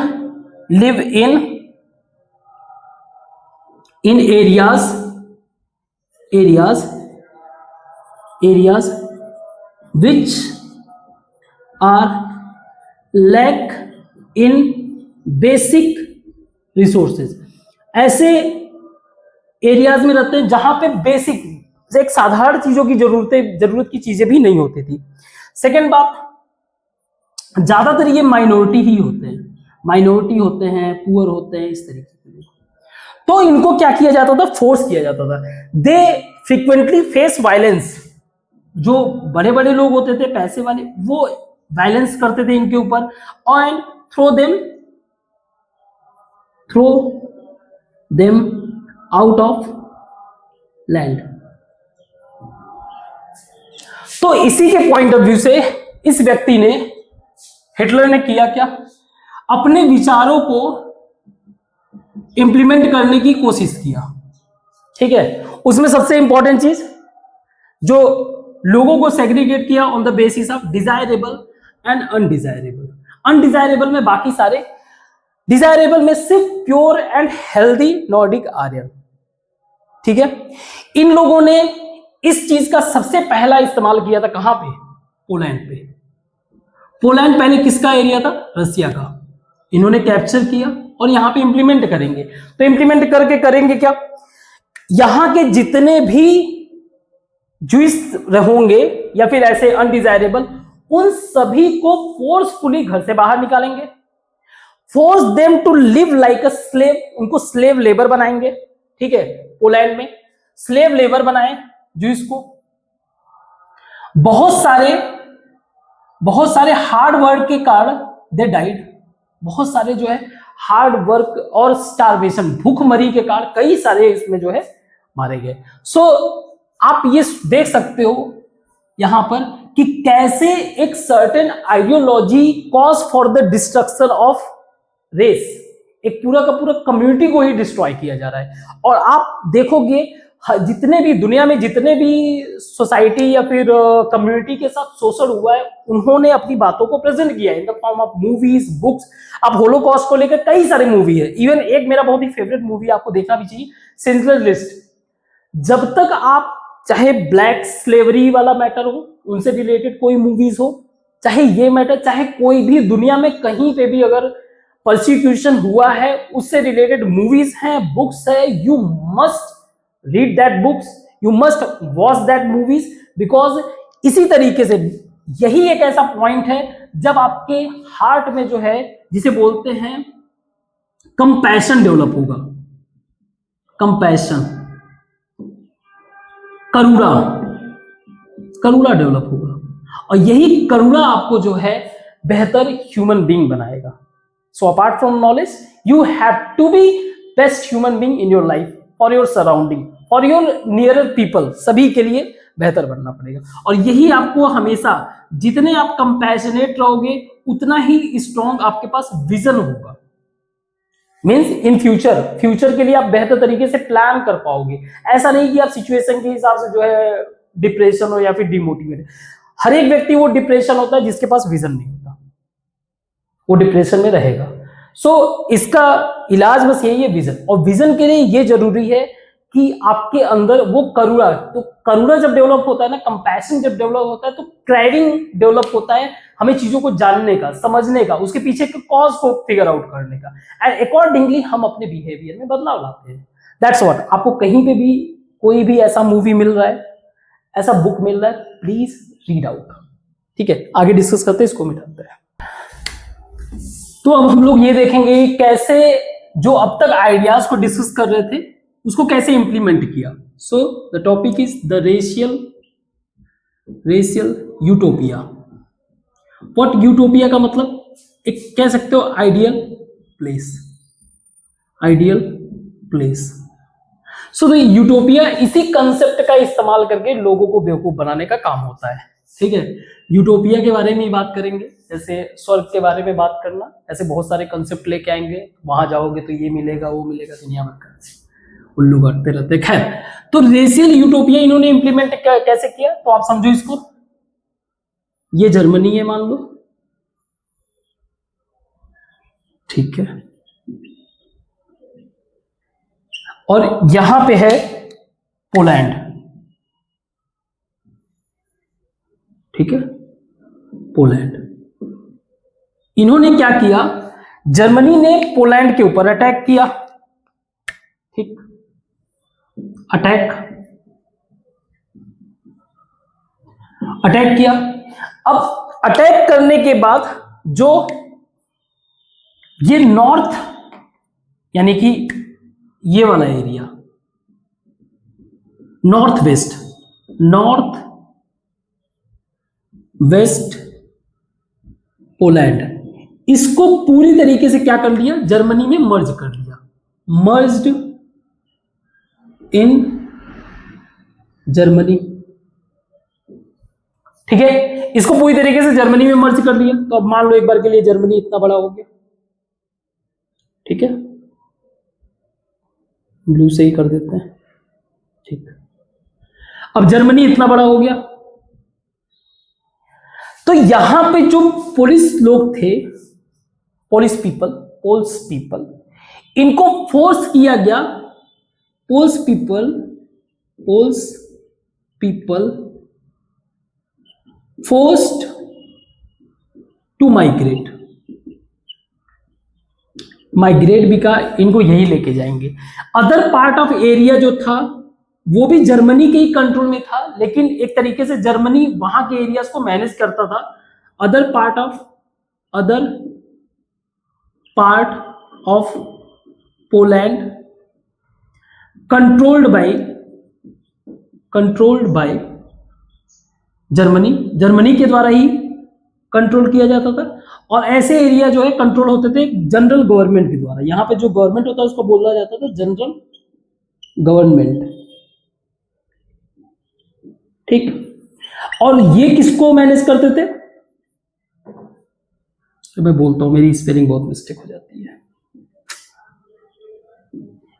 live in areas which are lack in basic resources। ऐसे एरियाज में रहते हैं जहां पे बेसिक, एक साधारण चीजों की जरूरत की चीजें भी नहीं होती थी। सेकेंड बात, ज्यादातर ये माइनॉरिटी ही होते हैं, पुअर होते हैं, इस तरीके के लोग। तो इनको क्या किया जाता था, फोर्स किया जाता था। दे फ्रीक्वेंटली फेस वायलेंस, जो बड़े बड़े लोग होते थे पैसे वाले, वो वायलेंस करते थे इनके ऊपर, and throw them out of land. तो इसी के पॉइंट ऑफ व्यू से इस व्यक्ति ने, हिटलर ने किया क्या, अपने विचारों को इंप्लीमेंट करने की कोशिश किया। ठीक है, उसमें सबसे इंपॉर्टेंट चीज जो लोगों को सेग्रीगेट किया on the basis of desirable and undesirable. Undesirable में बाकी सारे, डिजायरेबल में सिर्फ pure and healthy Nordic Aryan. ठीक है, इन लोगों ने इस चीज का सबसे पहला इस्तेमाल किया था कहां पे, पोलैंड पे। पोलैंड पहले किसका एरिया था, रसिया का। इन्होंने कैप्चर किया और यहां पे इंप्लीमेंट करेंगे। तो इंप्लीमेंट करके करेंगे क्या, यहां के जितने भी ज्यूइश होंगे या फिर ऐसे अनडिजायरेबल, उन सभी को फोर्सफुली घर से बाहर निकालेंगे। Force them to live like a slave, उनको स्लेव लेबर बनाएंगे। ठीक है, पोलैंड में स्लेव लेबर बनाए ज्यूइश को। बहुत सारे हार्ड वर्क के कारण दे डाइड। बहुत सारे जो है हार्ड वर्क और स्टारवेशन, भूखमरी के कारण कई सारे इसमें जो है मारे गए। सो आप ये देख सकते हो यहां पर कि कैसे एक certain ideology cause for the destruction of race, एक पूरा का पूरा कम्युनिटी को ही डिस्ट्रॉय किया जा रहा है। और आप देखोगे जितने भी दुनिया में जितने भी सोसाइटी या फिर कम्युनिटी के साथ शोषण हुआ है, उन्होंने अपनी बातों को प्रेजेंट किया in the form of movies, books. अब होलोकॉस्ट को लेकर कई सारे मूवी है। इवन एक मेरा बहुत ही फेवरेट मूवी आपको देखना भी चाहिए, शिंडलर्स लिस्ट। जब तक आप चाहे ब्लैक स्लेवरी वाला मैटर हो, उनसे रिलेटेड कोई मूवीज हो, चाहे ये मैटर, चाहे कोई भी दुनिया में कहीं पे भी अगर परसिक्यूशन हुआ है, उससे रिलेटेड मूवीज हैं, बुक्स है, you must read that books, you must watch that movies. Because इसी तरीके से यही एक ऐसा पॉइंट है जब आपके हार्ट में जो है, जिसे बोलते हैं कंपैशन, डेवलप होगा। कंपैशन, करुणा डेवलप होगा, और यही करुणा आपको जो है बेहतर ह्यूमन बीइंग बनाएगा। So apart from knowledge, you have to be best human being in your life, for your surrounding, for your nearer people, सभी के लिए बेहतर बनना पड़ेगा। और यही आपको हमेशा, जितने आप कंपैशनेट रहोगे, उतना ही स्ट्रॉन्ग आपके पास विजन होगा। मीन्स इन फ्यूचर के लिए आप बेहतर तरीके से प्लान कर पाओगे। ऐसा नहीं कि आप सिचुएशन के हिसाब से जो है डिप्रेशन हो या फिर डिमोटिवेट। हर एक व्यक्ति वो डिप्रेशन होता है जिसके पास विजन नहीं होता, वो डिप्रेशन में रहेगा। सो इसका इलाज बस यही है, विजन। और विजन के लिए ये जरूरी है कि आपके अंदर वो करुणा, तो करुणा जब डेवलप होता है ना, कंपैशन जब डेवलप होता है, तो क्रेविंग डेवलप होता है, हमें चीजों को जानने का, समझने का, उसके पीछे के कॉज को फिगर आउट करने का, एंड अकॉर्डिंगली हम अपने बिहेवियर में बदलाव लाते हैं। That's what. आपको कहीं पे भी कोई भी ऐसा मूवी मिल रहा है, ऐसा बुक मिल रहा है, प्लीज रीड आउट। ठीक है, आगे डिस्कस करते हैं, इसको मिटाते हैं। तो अब हम लोग ये देखेंगे कैसे जो अब तक आइडियाज को डिस्कस कर रहे थे उसको कैसे इंप्लीमेंट किया। So the topic is the racial utopia. What utopia का मतलब, एक कह सकते हो ideal place. So the utopia इसी कंसेप्ट का इस्तेमाल करके लोगों को बेवकूफ बनाने का काम होता है। ठीक है, यूटोपिया के बारे में ही बात करेंगे, जैसे स्वर्ग के बारे में बात करना, ऐसे बहुत सारे कंसेप्ट लेके आएंगे, वहां जाओगे तो ये मिलेगा वो मिलेगा, दुनिया भर का उल्लू करते रहते। खैर, तो रेशियल यूटोपिया इन्होंने इंप्लीमेंट कैसे किया, तो आप समझो इसको, ये जर्मनी है मान लो, ठीक है, और यहां पे है पोलैंड, ठीक है, पोलैंड। इन्होंने क्या किया, जर्मनी ने पोलैंड के ऊपर अटैक किया, ठीक, अटैक किया। अब अटैक करने के बाद जो ये नॉर्थ यानी कि ये वाला एरिया, नॉर्थ वेस्ट पोलैंड, इसको पूरी तरीके से क्या कर लिया, जर्मनी में मर्ज कर लिया, मर्ज्ड इन जर्मनी। ठीक है, इसको पूरी तरीके से जर्मनी में मर्ज कर लिया। तो अब मान लो एक बार के लिए जर्मनी इतना बड़ा हो गया, ठीक है, ब्लू से ही कर देते हैं, ठीक। अब जर्मनी इतना बड़ा हो गया, तो यहां पे जो पोलिश लोग थे, पोल्स पीपल, इनको फोर्स किया गया, Poles people forced to migrate भी का, इनको यही लेके जाएंगे। अदर पार्ट ऑफ एरिया जो था वो भी जर्मनी के ही कंट्रोल में था, लेकिन एक तरीके से जर्मनी वहां के एरियाज को मैनेज करता था। Other part of Poland controlled by Germany के द्वारा ही कंट्रोल किया जाता था। और ऐसे एरिया जो है कंट्रोल होते थे जनरल गवर्नमेंट के द्वारा। यहां पे जो गवर्नमेंट होता है उसको बोला जाता था जनरल गवर्नमेंट, ठीक। और ये किसको मैनेज करते थे, तो मैं बोलता हूं, मेरी स्पेलिंग बहुत मिस्टेक हो जाती है।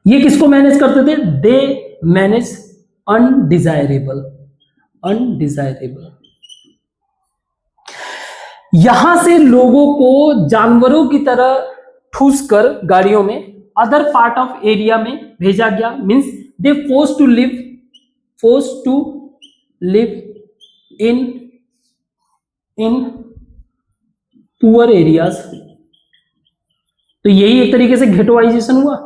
ये किसको मैनेज करते थे, दे मैनेज अनडिजायरेबल। यहां से लोगों को जानवरों की तरह ठूस कर गाड़ियों में अदर पार्ट ऑफ एरिया में भेजा गया। Means they force to live in poor areas. तो यही एक तरीके से घेटोआइजेशन हुआ,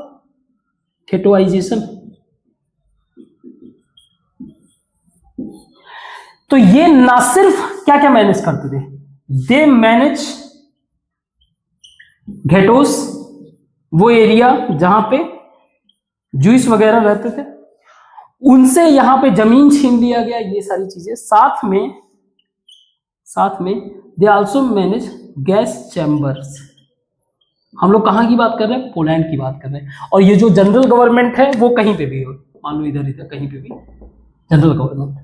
तो ये ना सिर्फ क्या क्या मैनेज करते थे, दे मैनेज घेटोस, वो एरिया जहां पे जूस वगैरह रहते थे, उनसे यहां पे जमीन छीन लिया गया, ये सारी चीजें। साथ में they also manage gas chambers. हम लोग कहां की बात कर रहे हैं, पोलैंड की बात कर रहे हैं। और ये जो जनरल गवर्नमेंट है वो कहीं पे भी हो, मान लो इधर कहीं पे भी जनरल गवर्नमेंट।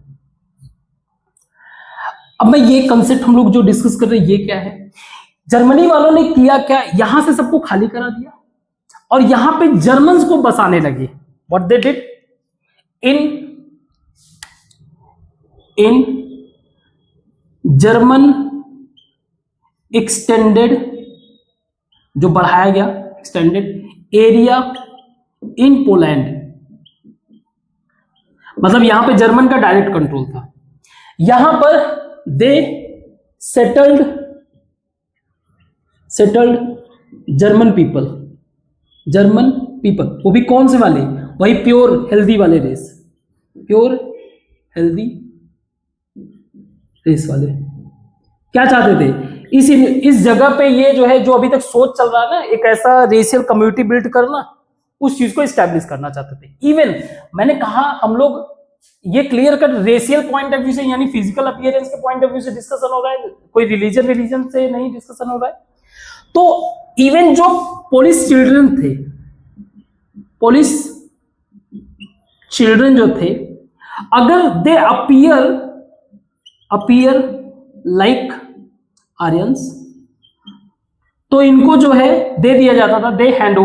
अब मैं ये कंसेप्ट हम लोग जो डिस्कस कर रहे हैं ये क्या है, जर्मनी वालों ने किया क्या, यहां से सबको खाली करा दिया और यहां पे जर्मन्स को बसाने लगे। What they did in German extended, जो बढ़ाया गया एक्सटेंडेड एरिया इन पोलैंड, मतलब यहां पे जर्मन का डायरेक्ट कंट्रोल था। यहां पर दे सेटल्ड जर्मन पीपल, वो भी कौन से वाले, वही प्योर हेल्दी वाले रेस, प्योर हेल्दी रेस वाले क्या चाहते थे इस जगह पे, ये जो है जो अभी तक सोच चल रहा है ना, एक ऐसा रेशियल कम्युनिटी बिल्ड करना, उस चीज को एस्टैब्लिश करना चाहते थे। इवन मैंने कहा हम लोग ये clear cut racial point of view से, यानी फिजिकल अपीयरेंस के पॉइंट ऑफ व्यू से डिस्कशन हो रहा है, कोई रिलीजन से नहीं डिस्कशन हो रहा है। तो इवन जो पोलिस चिल्ड्रन थे, पोलिस चिल्ड्रन जो थे, अगर दे अपीयर लाइक आर्यंस, तो इनको जो है दे दिया जाता था, they hand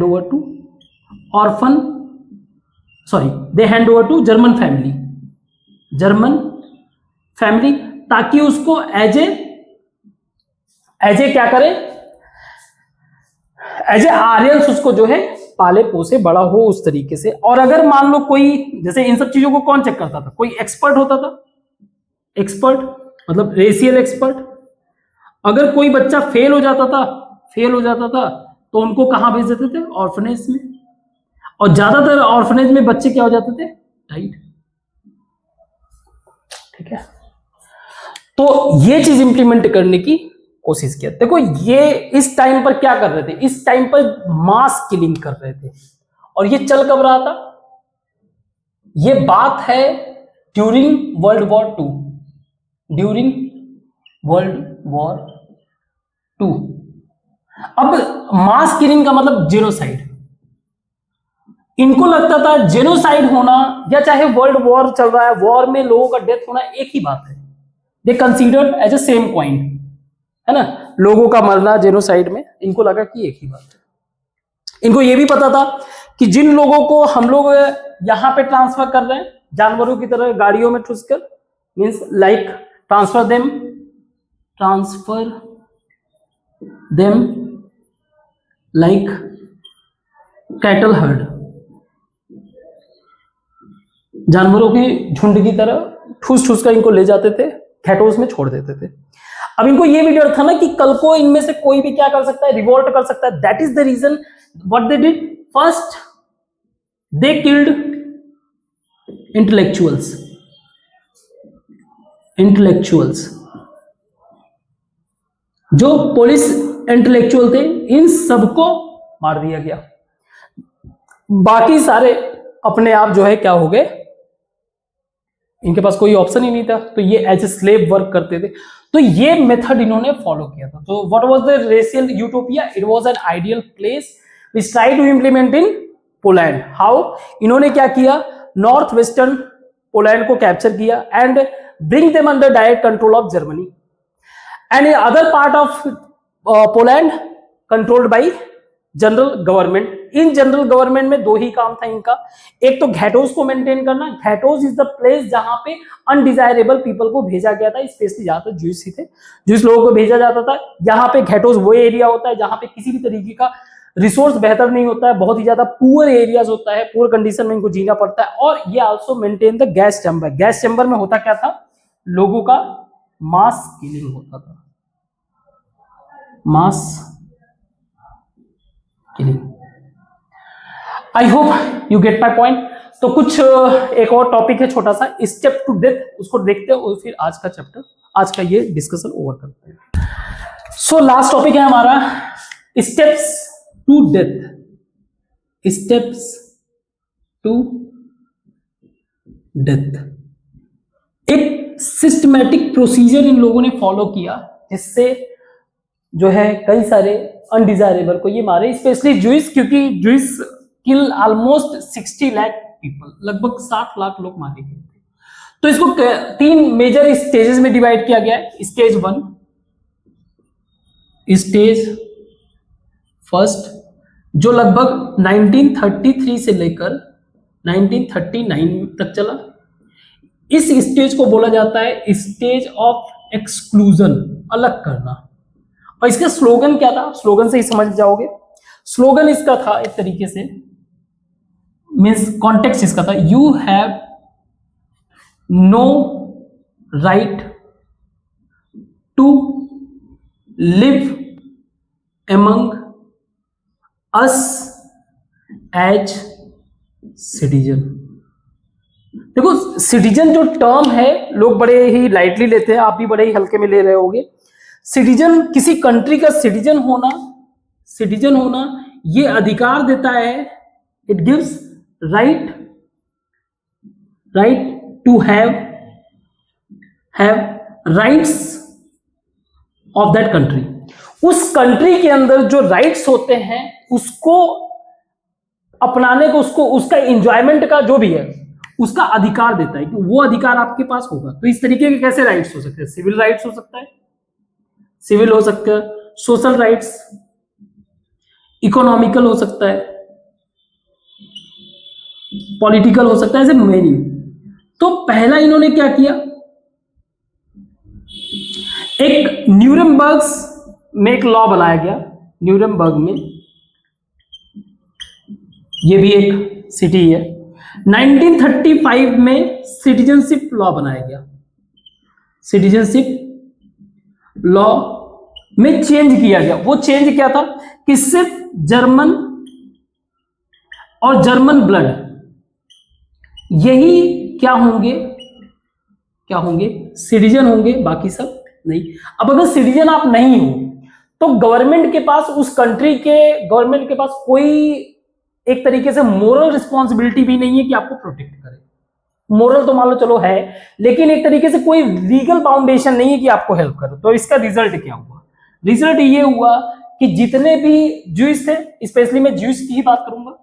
over to orphan, sorry they hand over to German family, ताकि उसको एज ए क्या करे, एज ए आर्यंस उसको जो है पाले पोसे बड़ा हो उस तरीके से। और अगर मान लो कोई, जैसे इन सब चीजों को कौन चेक करता था, कोई एक्सपर्ट होता था, एक्सपर्ट मतलब रेशियल एक्सपर्ट। अगर कोई बच्चा फेल हो जाता था तो उनको कहां भेज देते थे, ऑर्फनेज में, और ज्यादातर ऑर्फनेज में बच्चे क्या हो जाते थे, राइट, ठीक है। तो ये चीज इंप्लीमेंट करने की कोशिश किया। देखो ये इस टाइम पर क्या कर रहे थे, इस टाइम पर मास किलिंग कर रहे थे, और ये चल कब रहा था, ये बात है ड्यूरिंग वर्ल्ड वॉर टू। अब मास किलिंग का मतलब जेनोसाइड, इनको लगता था जेनोसाइड होना, या चाहे वर्ल्ड वॉर चल रहा है, वॉर में लोगों का डेथ होना एक ही बात है, they considered as a same point, है ना, लोगों का मरना जेनोसाइड में इनको लगा कि एक ही बात है। इनको यह भी पता था कि जिन लोगों को हम लोग यहां पे ट्रांसफर कर रहे हैं जानवरों की तरह गाड़ियों में ठुसकर, means like transfer them like cattle herd, जानवरों की झुंड की तरह ठूस कर इनको ले जाते थे, गैटोस में छोड़ देते थे। अब इनको ये भी डर था ना कि कल को इनमें से कोई भी क्या कर सकता है, रिवोल्ट कर सकता है। That is the reason what they did, first they killed intellectuals, जो पुलिस इंटेलेक्चुअल थे, इन सबको मार दिया गया। बाकी सारे अपने आप जो है क्या हो गए, इनके पास कोई ऑप्शन ही नहीं था, तो ये एज ए स्लेव वर्क करते थे। तो ये मेथड इन्होंने फॉलो किया था। तो what was the racial utopia, it was an ideal place which try to implement in Poland. How, इन्होंने क्या किया, नॉर्थ वेस्टर्न पोलैंड को कैप्चर किया and bring them under direct control of Germany, and other part of Poland controlled by general government. In general government में दो ही काम था इनका, एक तो घैटोस को मेंटेन करना। घैटोस इज द प्लेस जहां पे अनडिजायरेबल पीपल को भेजा गया था, स्पेशली ज्यादातर ज्यूस ही थे, ज्यूस लोगों को भेजा जाता था। यहाँ पे घैटोस वो एरिया होता है जहां पे किसी भी तरीके का रिसोर्स बेहतर नहीं होता है, बहुत ही ज्यादा पुअर एरियाज होता है, पुअर कंडीशन में इनको जीना पड़ता है। और ये also maintain the gas chamber. Gas chamber में होता क्या था, लोगों का मास किलिंग होता था, mass killing. I hope you get my point. तो कुछ एक और टॉपिक है छोटा सा, स्टेप टू डेथ, उसको देखते हैं और फिर आज का चैप्टर, आज का ये डिस्कशन ओवर करते हैं। सो लास्ट टॉपिक है हमारा steps to death. Steps to death एक सिस्टमैटिक प्रोसीजर इन लोगों ने फॉलो किया जिससे जो है कई सारे अनडिजायरेबल को ये मारे, स्पेशली जूइस, क्योंकि जूइस किल ऑलमोस्ट 60 लाख पीपल, लगभग 60 लाख लोग मारे गए थे। तो इसको तीन मेजर स्टेजेस में डिवाइड किया गया है। स्टेज 1, स्टेज फर्स्ट, जो लगभग 1933 से लेकर 1939 तक चला। इस स्टेज को बोला जाता है स्टेज ऑफ एक्सक्लूजन, अलग करना। और इसका स्लोगन क्या था, स्लोगन से ही समझ जाओगे। स्लोगन इसका था एक तरीके से, मीन्स कॉन्टेक्स्ट इसका था, you have no right to live among us as citizen. देखो सिटीजन जो टर्म है लोग बड़े ही लाइटली लेते हैं, आप भी बड़े ही हल्के में ले रहे होगे। सिटीजन, किसी कंट्री का सिटीजन होना ये अधिकार देता है, it gives right to have rights of that country. उस कंट्री के अंदर जो राइट्स होते हैं उसको अपनाने को, उसको उसका एंजॉयमेंट का जो भी है उसका अधिकार देता है कि वो अधिकार आपके पास होगा। तो इस तरीके के कैसे राइट्स हो सकते हैं? सिविल राइट्स हो सकता है, सिविल हो सकता है, सोशल राइट्स, इकोनॉमिकल हो सकता है, पॉलिटिकल हो सकता है, ऐसे मेनी। तो पहला इन्होंने क्या किया, एक न्यूरेमबर्ग में एक लॉ बनाया गया, न्यूरेमबर्ग में, ये भी एक सिटी है। 1935 में सिटीजनशिप लॉ बनाया गया। सिटीजनशिप लॉ में चेंज किया गया। वो चेंज क्या था कि सिर्फ जर्मन और जर्मन ब्लड यही क्या होंगे सिटीजन होंगे, बाकी सब नहीं। अब अगर सिटीजन आप नहीं हो तो गवर्नमेंट के पास, उस कंट्री के गवर्नमेंट के पास कोई एक तरीके से मोरल रिस्पॉन्सिबिलिटी भी नहीं है कि आपको प्रोटेक्ट करे। मोरल तो मान लो चलो है, लेकिन एक तरीके से कोई लीगल फाउंडेशन नहीं है कि आपको हेल्प करे। तो इसका रिजल्ट क्या हुआ? रिजल्ट ये हुआ कि जितने भी ज्यूइश थे, स्पेशली मैं ज्यूइश की ही बात करूंगा,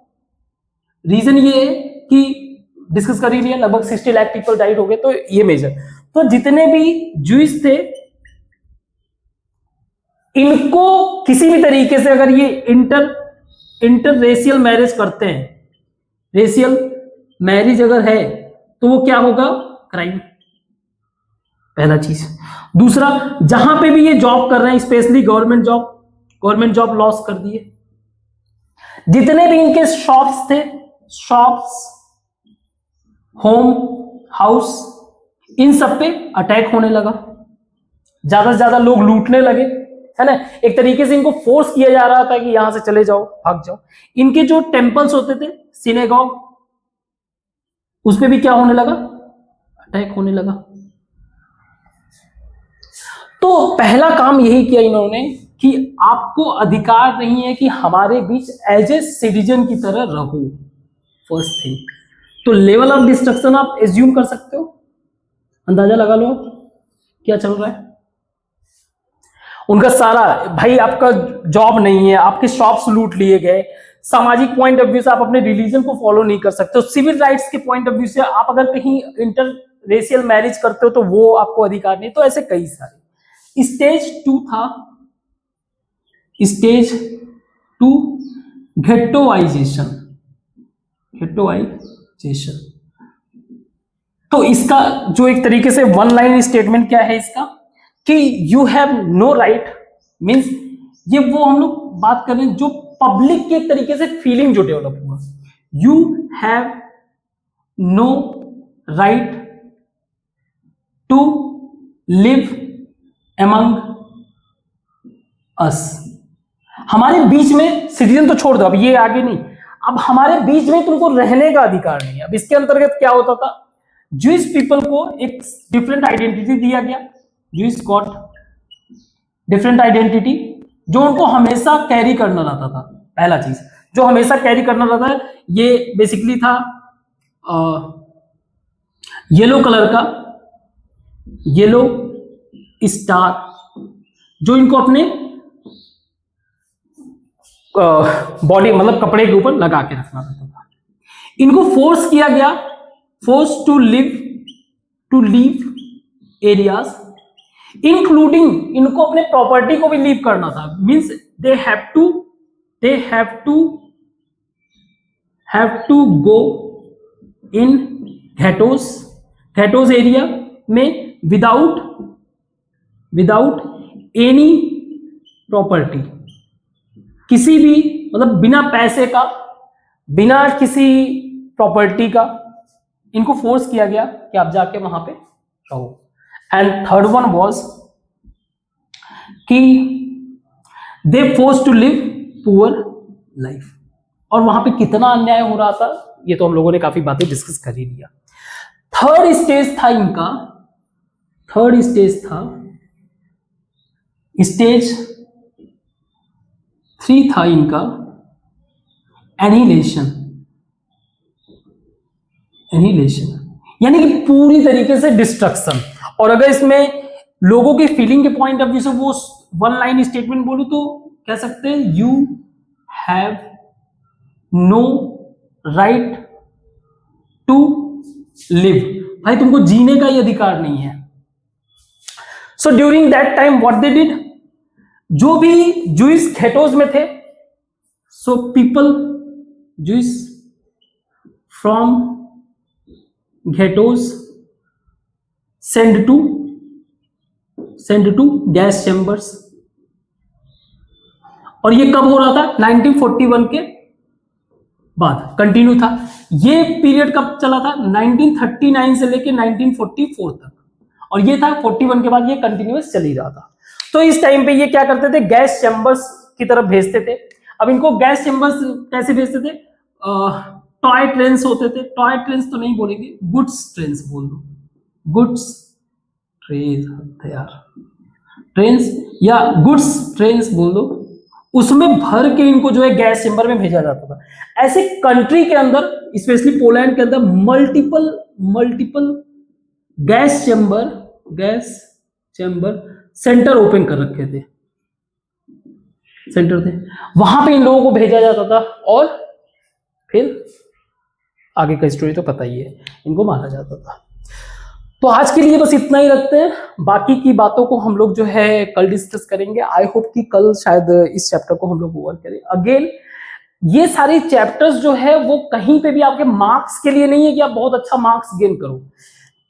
रीजन ये है कि डिस्कस कर ही लिया, लगभग 60 लाख पीपल डाइड हो गए, तो ये मेजर। तो जितने भी ज्यूइश थे इनको किसी भी तरीके से अगर ये इंटर रेशियल मैरिज करते हैं, रेशियल मैरिज अगर है तो वो क्या होगा? क्राइम, पहला चीज। दूसरा, जहां पे भी ये जॉब कर रहे हैं, स्पेशली गवर्नमेंट जॉब लॉस कर दिए। जितने भी इनके शॉप्स थे, शॉप्स, होम, हाउस, इन सब पे अटैक होने लगा, ज्यादा से ज्यादा लोग लूटने लगे, है ना। एक तरीके से इनको फोर्स किया जा रहा था कि यहां से चले जाओ, भाग जाओ। इनके जो टेम्पल्स होते थे, सिनेगॉग, उस पे भी क्या होने लगा? अटैक होने लगा। तो पहला काम यही किया इन्होंने कि आपको अधिकार नहीं है कि हमारे बीच एज ए सिटीजन की तरह रहो, फर्स्ट थिंग। तो लेवल ऑफ डिस्ट्रक्शन आप एज्यूम कर सकते हो, अंदाजा लगा लो क्या चल रहा है। उनका सारा, भाई आपका जॉब नहीं है, आपके शॉप्स लूट लिए गए, सामाजिक पॉइंट ऑफ व्यू से आप अपने रिलीजन को फॉलो नहीं कर सकते हो, सिविल राइट्स के पॉइंट ऑफ व्यू से आप अगर कहीं इंटर रेशियल मैरिज करते हो तो वो आपको अधिकार नहीं। तो ऐसे कई सारे। स्टेज 2 था, स्टेज 2 घेटोआइजेशन। तो इसका जो एक तरीके से वन लाइन स्टेटमेंट क्या है इसका, कि you have no right, means ये वो हम लोग बात कर रहे हैं जो पब्लिक के एक तरीके से फीलिंग जो डेवलप हुआ, you have no right to live among us. हमारे बीच में, सिटीजन तो छोड़ दो, अब ये आगे नहीं, अब हमारे बीच में तुमको रहने का अधिकार नहीं है। अब इसके अंतर्गत क्या होता था, ज्यूइश पीपल को एक डिफरेंट आइडेंटिटी दिया गया, ज्यूइश गॉट डिफरेंट आइडेंटिटी जो उनको हमेशा कैरी करना रहता था। पहला चीज जो हमेशा कैरी करना रहता है, ये बेसिकली था येलो कलर का, येलो स्टार, जो इनको अपने बॉडी मतलब कपड़े के ऊपर लगा के रखना रहता था। इनको फोर्स किया गया, force to leave areas, including इनको अपने प्रॉपर्टी को भी लीव करना था। Means they have to go in ghettos area में विदाउट एनी प्रॉपर्टी, किसी भी मतलब बिना पैसे का, बिना किसी प्रॉपर्टी का इनको फोर्स किया गया कि आप जाके वहां पे रहो। एंड थर्ड वन वाज कि they force to live poor life. और वहां पे कितना अन्याय हो रहा था, ये तो हम लोगों ने काफी बातें डिस्कस कर ही लिया। थर्ड स्टेज था इनका, स्टेज 3 था इनका एनिहिलेशन, यानी कि पूरी तरीके से डिस्ट्रक्शन। और अगर इसमें लोगों की फीलिंग के पॉइंट ऑफ व्यू से वो वन लाइन स्टेटमेंट बोलूं तो कह सकते हैं you have no right to live, भाई तुमको जीने का ही अधिकार नहीं है। So during that time what they did, जो भी जूइश घेटोज में थे, so people Jewish from ghettos send to gas chambers. और ये कब हो रहा था, 1941 के बाद कंटिन्यू था। ये पीरियड कब चला था, 1939 से लेके 1944 तक, और ये था 41 के बाद, ये कंटिन्यूअस चल ही रहा था। तो इस टाइम पे ये क्या करते थे, गैस चैम्बर्स की तरफ भेजते थे। अब इनको गैस चैम्बर्स कैसे भेजते थे, टॉय ट्रेन्स होते थे, टॉय ट्रेन्स तो नहीं बोलेंगे, गुड्स ट्रेन्स बोल दो, गुड्स ट्रेन्स या गुड्स ट्रेन्स बोल दो, उसमें भर के इनको जो है गैस चैम्बर में भेजा जाता था। ऐसे कंट्री के अंदर, स्पेशली पोलैंड के अंदर multiple gas chamber centre open कर रखे थे, वहां पे इन लोगों को भेजा जाता था, और फिर आगे का स्टोरी तो पता ही है, इनको मारा जाता था। तो आज के लिए बस इतना ही रखते हैं, बाकी की बातों को हम लोग जो है कल डिस्कस करेंगे। आई होप कि कल शायद इस चैप्टर को हम लोग ओवर करें। अगेन ये सारे चैप्टर्स जो है वो कहीं पे भी आपके मार्क्स के लिए नहीं है कि आप बहुत अच्छा मार्क्स गेन करो।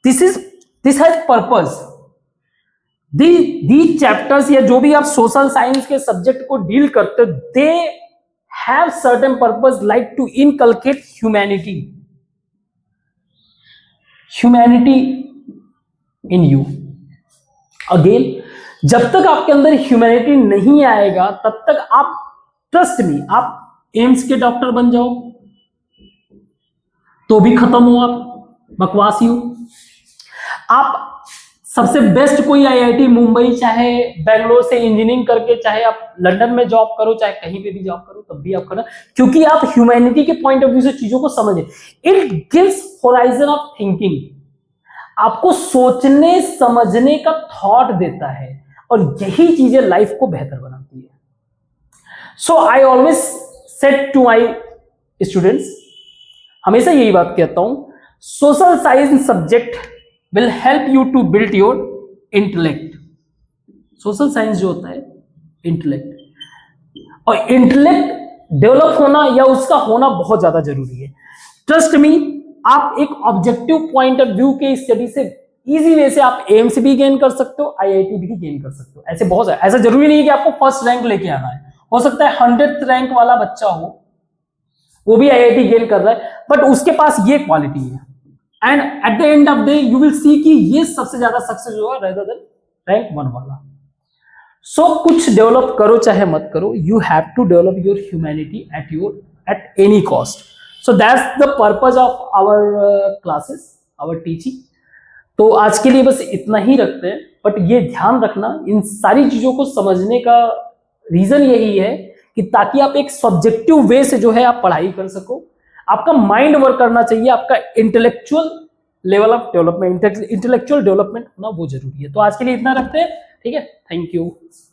This has purpose. The chapters या जो भी आप सोशल साइंस के सब्जेक्ट को डील करते हो, they have certain purpose like to inculcate humanity in you. Again जब तक आपके अंदर ह्यूमैनिटी नहीं आएगा तब तक आप, ट्रस्ट मी, आप एम्स के डॉक्टर बन जाओ तो भी खत्म हो, आप बकवासी हो। आप सबसे बेस्ट कोई आईआईटी मुंबई चाहे बेंगलोर से इंजीनियरिंग करके, चाहे आप लंदन में जॉब करो, चाहे कहीं पे भी जॉब करो, तब भी आप करना, क्योंकि आप ह्यूमैनिटी के पॉइंट ऑफ व्यू से चीजों को समझे। It gives horizon of thinking, आपको सोचने समझने का थॉट देता है, और यही चीजें लाइफ को बेहतर बनाती है। So I always said to my students, हमेशा यही बात कहता हूं, social science subject will help you to build your intellect. Social science जो होता है इंटेलेक्ट, और इंटेलेक्ट डेवलप होना या उसका होना बहुत ज्यादा जरूरी है। ट्रस्ट मी, आप एक ऑब्जेक्टिव पॉइंट ऑफ व्यू के स्टडी से इजी वे से आप एम्स भी गेन कर सकते हो, आईआईटी भी गेन कर सकते हो। ऐसे बहुत है, ऐसा जरूरी नहीं है कि आपको फर्स्ट रैंक लेके आना है। हो सकता है 100th रैंक वाला बच्चा हो, वो भी आईआईटी गेन कर रहा है, बट उसके पास ये क्वालिटी है, and at the end of day you will see कि ये सबसे ज्यादा सक्सेस हुआ रेदर देन रैंक 1 वाला। सो कुछ डेवलप करो चाहे मत करो, you have to develop your humanity at any cost. So that's the purpose of our classes, our teaching. तो आज के लिए बस इतना ही रखते हैं, बट ये ध्यान रखना, इन सारी चीजों को समझने का रीजन यही है कि ताकि आप एक सब्जेक्टिव वे से जो है आप पढ़ाई कर सको। आपका माइंड वर्क करना चाहिए, आपका intellectual level of development, intellectual development होना वो जरूरी है। तो आज के लिए इतना रखते हैं, ठीक है, थैंक यू।